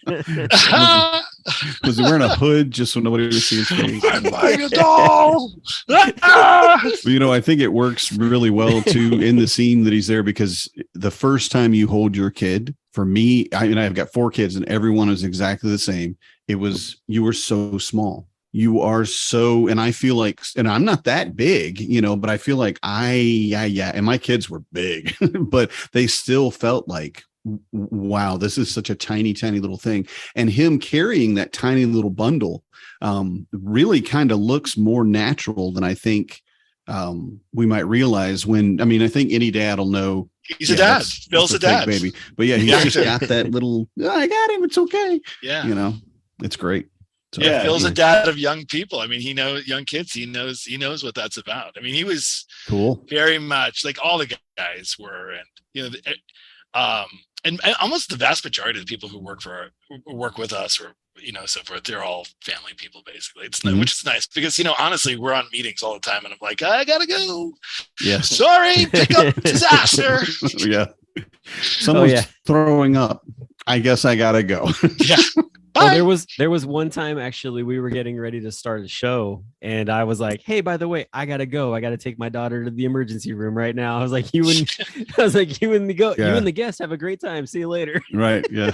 Was he wearing a hood just so nobody would see his face?
I'm buying a doll.
But, you know, I think it works really well too in the scene that he's there, because the first time you hold your kid, for me, I've got 4 kids and everyone is exactly the same. It was, you were so small. You are so, and I feel like, and I'm not that big, you know, but I feel like and my kids were big, but they still felt like, wow, this is such a tiny, tiny little thing. And him carrying that tiny little bundle really kind of looks more natural than I think we might realize when, I mean, I think any dad will know.
He's a dad. Bill's a
fake
dad.
baby. But yeah, he's
Yeah.
just got that little, I got him, it's okay.
Yeah.
You know, it's great. So,
Yeah,
Bill's a dad of young people. I mean, he knows young kids. He knows what that's about. I mean, he was
cool.
very much like all the guys were, and you know, and almost the vast majority of the people who work with us, or you know, so forth, they're all family people basically. It's
Mhm.
which is nice because, you know, honestly, we're on meetings all the time, and I'm like, I gotta go.
Yes.
Sorry, pick up disaster.
Yeah. Someone's
yeah.
throwing up. I guess I gotta go.
Yeah.
Oh,
Bye.
there was one time actually we were getting ready to start a show and I was like, hey, by the way, I gotta go. I gotta take my daughter to the emergency room right now. I was like, you and
Yeah.
the guest have a great time. See you later.
Right. Yeah.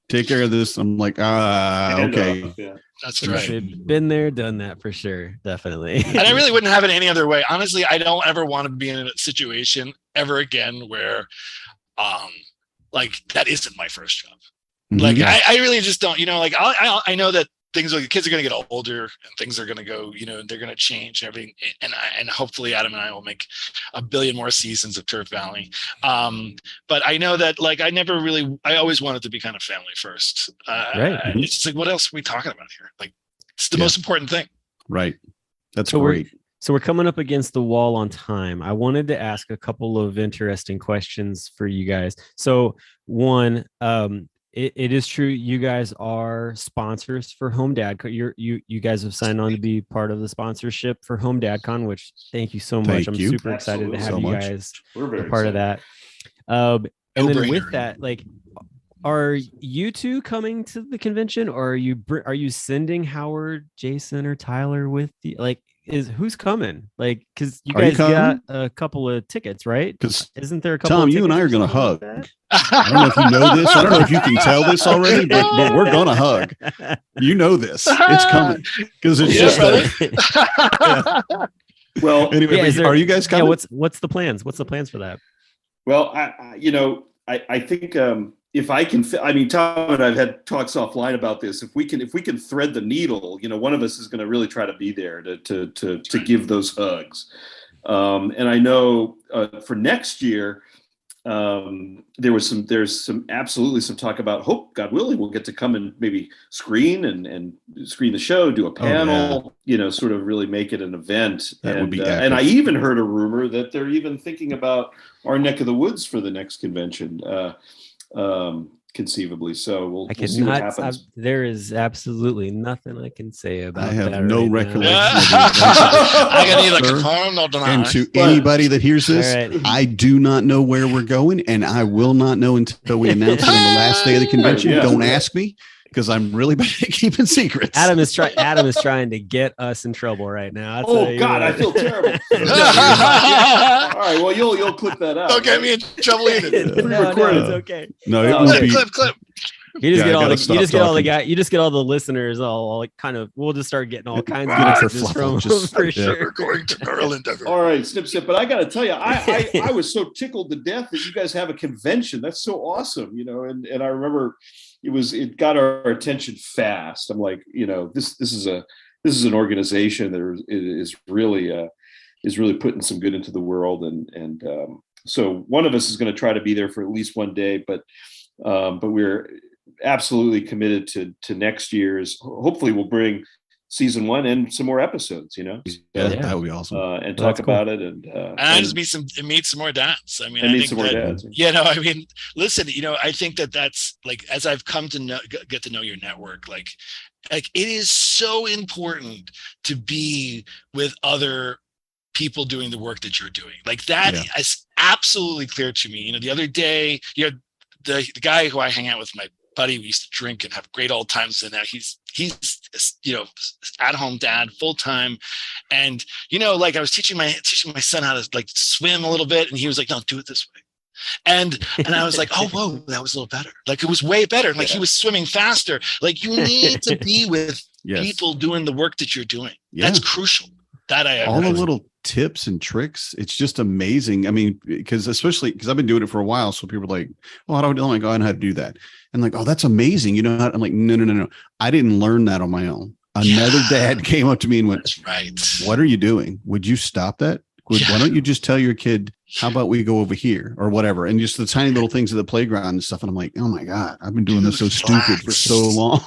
Take care of this. I'm like,
And,
okay.
yeah.
That's right.
Been there, done that for sure. Definitely.
And I really wouldn't have it any other way. Honestly, I don't ever want to be in a situation ever again where like that isn't my first job.
Mhm.
Like I really just don't, you know, like I know that things like the kids are going to get older and things are going to go, you know, they're going to change and everything. And hopefully Adam and I will make a billion more seasons of Turf Valley. But I know that like, I always wanted to be kind of family first.
Right.
It's just like, what else are we talking about here? Like it's the
Yeah.
most important thing.
Right. That's
So
great.
So we're coming up against the wall on time. I wanted to ask a couple of interesting questions for you guys. So one, it is true you guys are sponsors for Home Dad. You guys have signed on to be part of the sponsorship for Home DadCon, which thank you so much.
Thank
I'm
you.
super excited to
Absolutely.
have
So
you
much.
guys
We're very
a part of
excited.
that. And then
No-brainer.
with that, like, are you two coming to the convention, or are you sending Howard, Jason, or Tyler with the like? Who's coming? Like, because you
Are you
guys got
coming?
a couple of tickets, right?
Because
Isn't there a couple?
Tom,
of
you and I are
tickets or
going to
something
hug.
like
I don't know if you know this. I don't know if you can tell this already, but we're going to hug.
that?
You know this. It's coming because it's
Yeah,
just
brother.
Well,
anyway.
Yeah,
But
is there-
are you guys
Yeah,
coming?
what's the plans? What's the plans for that?
Well, I think if I can, I mean, Tom and I've had talks offline about this. If we can thread the needle, you know, one of us is going to really try to be there to give those hugs. And I know for next year, there's absolutely some talk about hope, God willing, we'll get to come and maybe screen and screen the show, do a panel, you know, sort of really make it an event.
That would be
and I
epic.
even heard a rumor that they're even thinking about our neck of the woods for the next convention, conceivably. So we'll see what happens.
There is absolutely nothing I can say about
I have
that
no
right now.
recollection.
I can neither
Sir.
confirm nor deny.
And to
But-
anybody that hears this,
All right.
I do not know where we're going, and I will not know until we announce it on the last day of the convention.
Yeah.
Don't ask me, because I'm really bad at keeping secrets.
Adam is trying to get us in trouble right now. I'll tell
Oh
you
God, I
what.
feel terrible. All right, well you'll clip that out.
Don't get me in trouble either.
No,
Pre-recorded.
it's okay.
No, it
No,
would
Clip,
be.
clip.
You just
Yeah, I
get all
gotta
the
stop
you just get all the
talking.
guy you just get all the listeners all like kind of we'll just start getting all kinds of
Get a
messages from
kerfluffle, just-
for
yeah.
sure.
We're going to Maryland.
All right, snip. But I got to tell you, I was so tickled to death that you guys have a convention. That's so awesome, you know. And I remember it got our attention fast. I'm like, you know, this is an organization that is really putting some good into the world, and so one of us is going to try to be there for at least one day, but we're absolutely committed to next year's. Hopefully, we'll bring season 1 and some more episodes,
Yeah,
Yeah.
that would be awesome.
and
Well,
talk
that's cool.
about it. And
I just meet some more dads. I mean,
and
I
meet
think
some more
that,
dads.
I mean, listen, I think that's like, as I've come to get to know your network, like it is so important to be with other people doing the work that you're doing. Like that is absolutely clear to me. The other day, the guy who I hang out with, my buddy, we used to drink and have great old times. And now he's at home dad full time. And, like I was teaching my son how to like swim a little bit. And he was like, no, do it this way. And I was like, oh, whoa, that was a little better. Like it was way better. Like he was swimming faster. Like you need to be with people doing the work that you're doing.
Yeah.
That's crucial.
All the little tips and tricks. It's just amazing. I mean, especially because I've been doing it for a while. So people are like, oh, how do I go and how to do that? And like, oh, that's amazing. I'm like, no. I didn't learn that on my own. Another dad came up to me and went,
that's right.
What are you doing? Would you stop that? Why don't you just tell your kid, how about we go over here or whatever? And just the tiny little things at the playground and stuff. And I'm like, oh my God, I've been doing this so stupid for so long.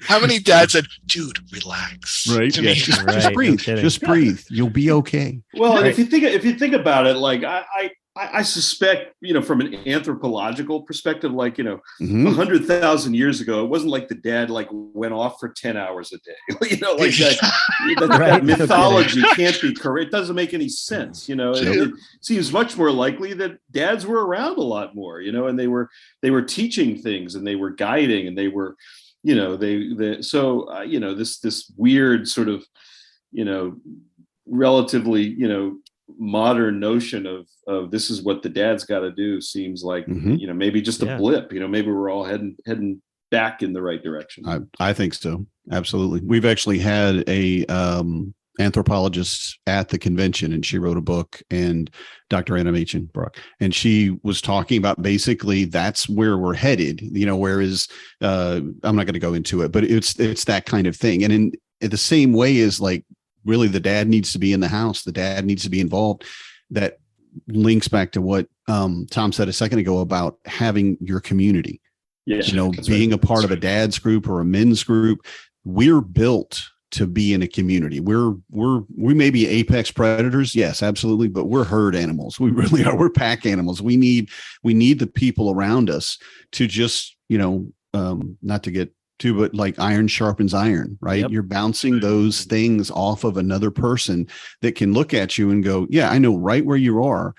How many dads said, dude, relax.
Right.
To me.
Just breathe. Just breathe. You'll be okay.
Well, and if you think about it, like I suspect, from an anthropological perspective, like, 100,000 years ago, it wasn't like the dad like went off for 10 hours a day. Like that mythology can't be correct. It doesn't make any sense. It seems much more likely that dads were around a lot more, and they were teaching things and they were guiding and they were, this weird sort of, relatively, modern notion of this is what the dad's got to do seems like maybe just a blip. Maybe we're all heading back in the right direction.
I think so. Absolutely. We've actually had a anthropologist at the convention, and she wrote a book, and Dr. Anna Machenbrook, and she was talking about basically that's where we're headed. Whereas I'm not going to go into it, but it's that kind of thing. And in the same way as like, really, the dad needs to be in the house. The dad needs to be involved. That links back to what Tom said a second ago about having your community. Yeah, being a part of a dad's group or a men's group. We're built to be in a community. We may be apex predators, yes, absolutely, but we're herd animals. We really are. We're pack animals. We need the people around us to just not to get too, but like iron sharpens iron, right? Yep. You're bouncing those things off of another person that can look at you and go, yeah, I know right where you are,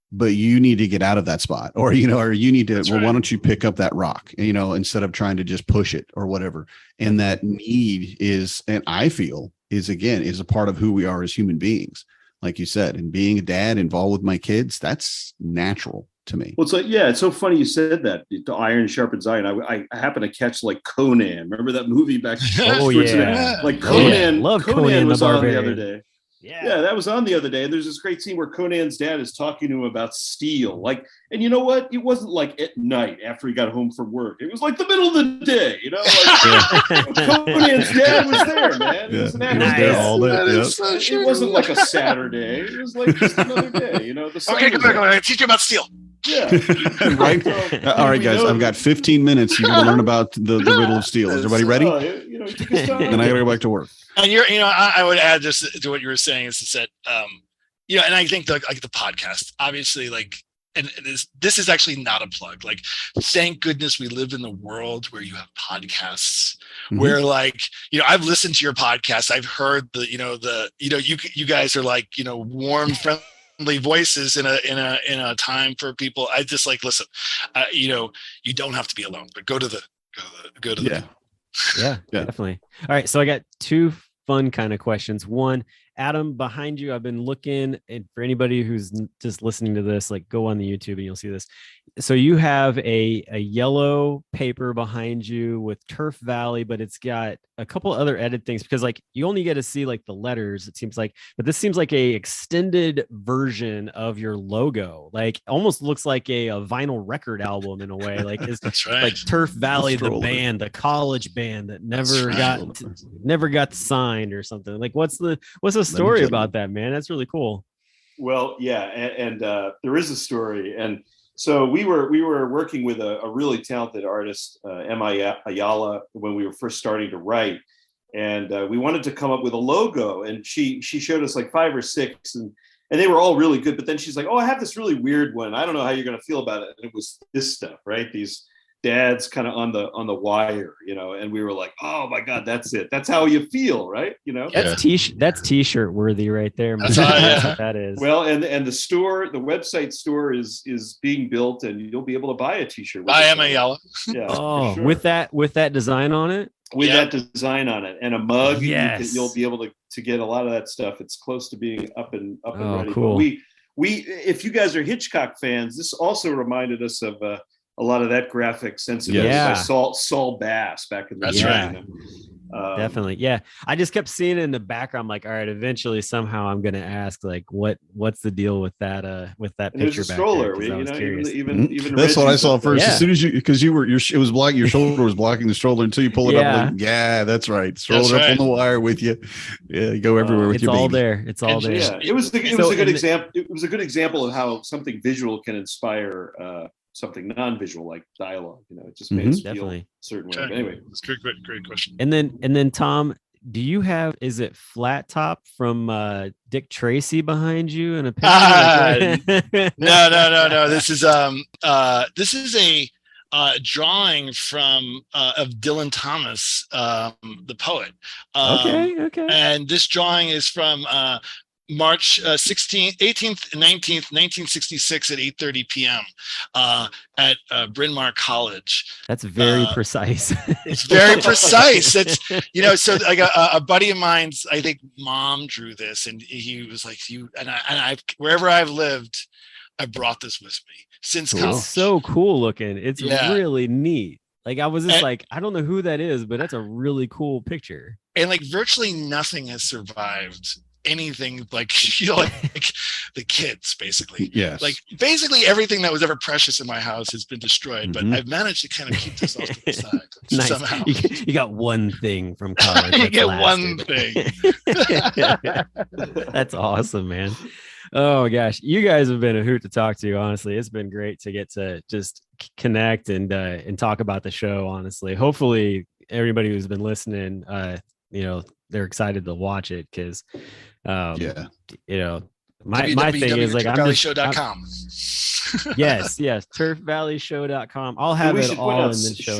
but you need to get out of that spot, or you need to, That's right. Why don't you pick up that rock, instead of trying to just push it or whatever. And that need is, and I feel is a part of who we are as human beings, like you said, and being a dad involved with my kids, that's natural to me.
Well, it's so funny you said that. The iron sharpens iron. I happen to catch like Conan. Remember that movie back?
Oh yeah,
like Conan.
Love
Conan was
the
on the other day.
Yeah,
that was on the other day. And there's this great scene where Conan's dad is talking to him about steel. Like, and you know what? It wasn't like at night after he got home from work. It was like the middle of the day. Conan's dad was there, man.
Yeah.
It was an actual
Nice.
It wasn't like a Saturday. It was like just another day.
Okay, come back. Teach you about steel.
Yeah.
Right. All right, guys. I've got 15 minutes. You're going to learn about the riddle of steel. Is everybody ready? And I got to go back to work.
And I would add just to what you were saying is that, and I think the podcast, obviously, like, and this is actually not a plug. Like, thank goodness we live in the world where you have podcasts, where like, I've listened to your podcast. I've heard you guys are like, warm, friendly voices in a time for people. I just like, listen, you don't have to be alone, but go to the.
Yeah, definitely. All right. So I got two fun kind of questions. One, Adam, behind you, I've been looking, and for anybody who's just listening to this, like go on the YouTube and you'll see this. So you have a yellow paper behind you with Turf Valley, but it's got a couple other edit things because like you only get to see like the letters, it seems like, but this seems like a extended version of your logo. Like almost looks like a vinyl record album in a way. Like it's
right.
Like Turf Valley, the band, the college band that never got signed or something. Like what's the story about that, man? That's really cool.
Well, yeah, and there is a story, and so we were working with a really talented artist, Emma Ayala, when we were first starting to write, and we wanted to come up with a logo. And she showed us like 5 or 6, and they were all really good. But then she's like, "Oh, I have this really weird one. I don't know how you're going to feel about it." And it was this stuff, right? These dads kind of on the wire, and we were like, "Oh my God, that's it. That's how you feel, right?"
That's t-shirt worthy right there.
That's
what that is.
Well, and the website store is being built, and you'll be able to buy a t-shirt.
I am a yellow.
Yeah.
Oh,
sure.
with that design on it.
With that design on it and a mug,
yes.
You'll be able to get a lot of that stuff. It's close to being up and ready.
Cool.
But we, if you guys are Hitchcock fans, this also reminded us of a lot of that graphic sensibility by Saul Bass back in the day.
Right. Definitely. Yeah. I just kept seeing it in the background. I'm like, all right, eventually somehow I'm going to ask like, what's the deal with that picture?
There's a stroller. Even
that's what I saw first.
Yeah.
As soon as because it was blocking, your shoulder was blocking the stroller until you pull it up. Like, yeah, that's right. Stroller up on the wire with you. Yeah. You go everywhere with your baby.
It's all there.
Yeah. It was a good example. It was a good example of how something visual can inspire, something non-visual like dialogue. It just made us feel a certain way. But anyway,
it's great question.
And then Tom, do you have, is it Flat Top from Dick Tracy behind you in a picture?
No. This is a drawing from of Dylan Thomas, the poet.
Okay.
And this drawing is from March 18th, 19th, 1966 at 8:30 p.m. At Bryn Mawr College.
That's very precise.
It's very precise. It's, so like a buddy of mine's, I think mom drew this, and he was like, I wherever I've lived, I brought this with me since college.
It's so cool looking. It's really neat. Like I was just I don't know who that is, but that's a really cool picture.
And like virtually nothing has survived anything like the kids basically.
Yes.
Like basically everything that was ever precious in my house has been destroyed, but I've managed to kind of keep this off to the side
nice.
Somehow.
You got one thing from college.
You get one thing.
That's awesome, man. Oh gosh, you guys have been a hoot to talk to. Honestly, it's been great to get to just connect and talk about the show. Honestly, hopefully everybody who's been listening, they're excited to watch it because, my thing is like
turfvalleyshow.com.
yes, turfvalleyshow.com. I'll have it all in the show.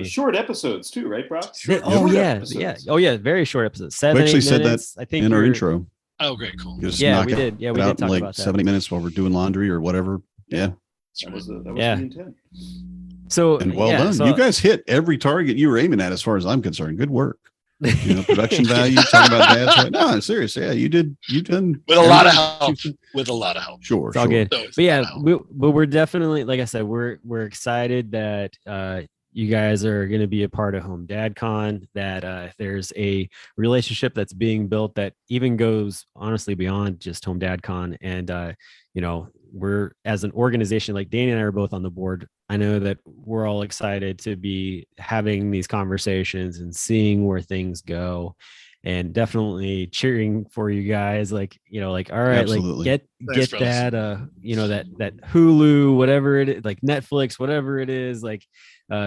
Short episodes too, right, Brock?
Yeah. Very short episodes. 7
we actually
8
said
minutes.
that
I think
in our intro.
Oh, great, cool.
We did. Yeah, we did talk
like
about that.
70 minutes while we're doing laundry or whatever. Yeah.
That was the intent.
So
and well done. You guys hit every target you were aiming at, as far as I'm concerned. Good work. Production value. Talking about dads. Right? No, seriously. Yeah, you've done
with a lot of help. Sure,
it's all good. But yeah, we're definitely, like I said, we're excited that you guys are going to be a part of Home Dad Con, that there's a relationship that's being built that even goes honestly beyond just Home Dad Con. And, we're, as an organization, like Danny and I are both on the board. I know that we're all excited to be having these conversations and seeing where things go, and definitely cheering for you guys. Like, all right,
absolutely.
Like get that, that Hulu, whatever it is, like Netflix, whatever it is, like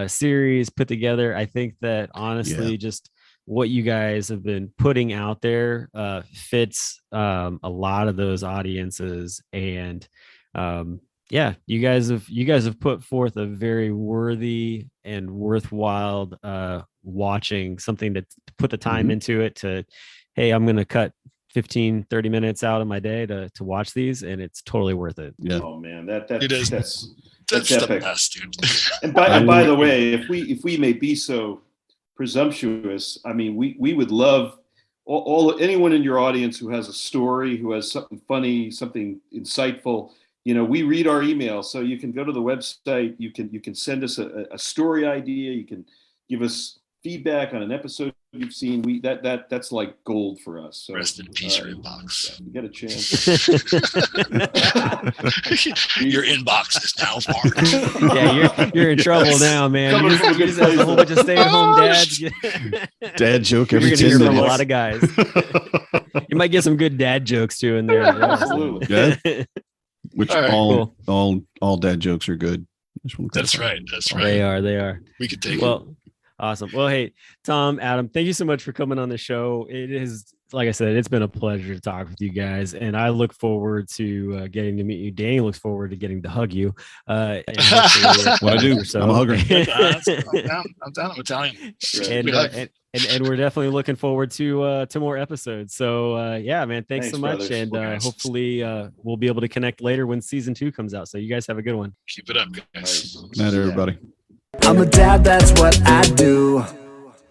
series put together. I think that honestly, just what you guys have been putting out there fits a lot of those audiences. And you guys have put forth a very worthy and worthwhile watching, something to put the time into it, to, hey, I'm going to cut 15-30 minutes out of my day to watch these, and it's totally worth it.
Yeah.
Oh man, that's
the
epic.
Best, dude.
And by the way, if we may be so presumptuous, I mean, we would love anyone in your audience who has a story, who has something funny, something insightful. We read our email, so you can go to the website. You can send us a story idea. You can give us feedback on an episode you've seen. That's like gold for us. So,
rest in peace, your inbox.
You get a chance.
Your inbox is now marked.
Yeah, you're in trouble now, man. You just have a whole bunch of stay-at-home dads.
Dad joke
You're
every
gonna
10
hear from
minutes.
a lot of guys. You might get some good dad jokes too in there.
Absolutely.
Yeah. Which
All right,
all dad jokes are good.
That's right.
They are.
We could take
well. Awesome. Well, hey, Tom, Adam, thank you so much for coming on the show. It is, like I said, it's been a pleasure to talk with you guys, and I look forward to getting to meet you. Danny looks forward to getting to hug you. And
What I do,
so.
I'm a hugger.
I'm down. I'm Italian.
And we're definitely looking forward to more episodes. So yeah, man, thanks so much,
brothers.
and hopefully we'll be able to connect later when season 2 comes out. So you guys have a good one.
Keep it up, guys.
Night, everybody.
I'm a dad, that's what I do.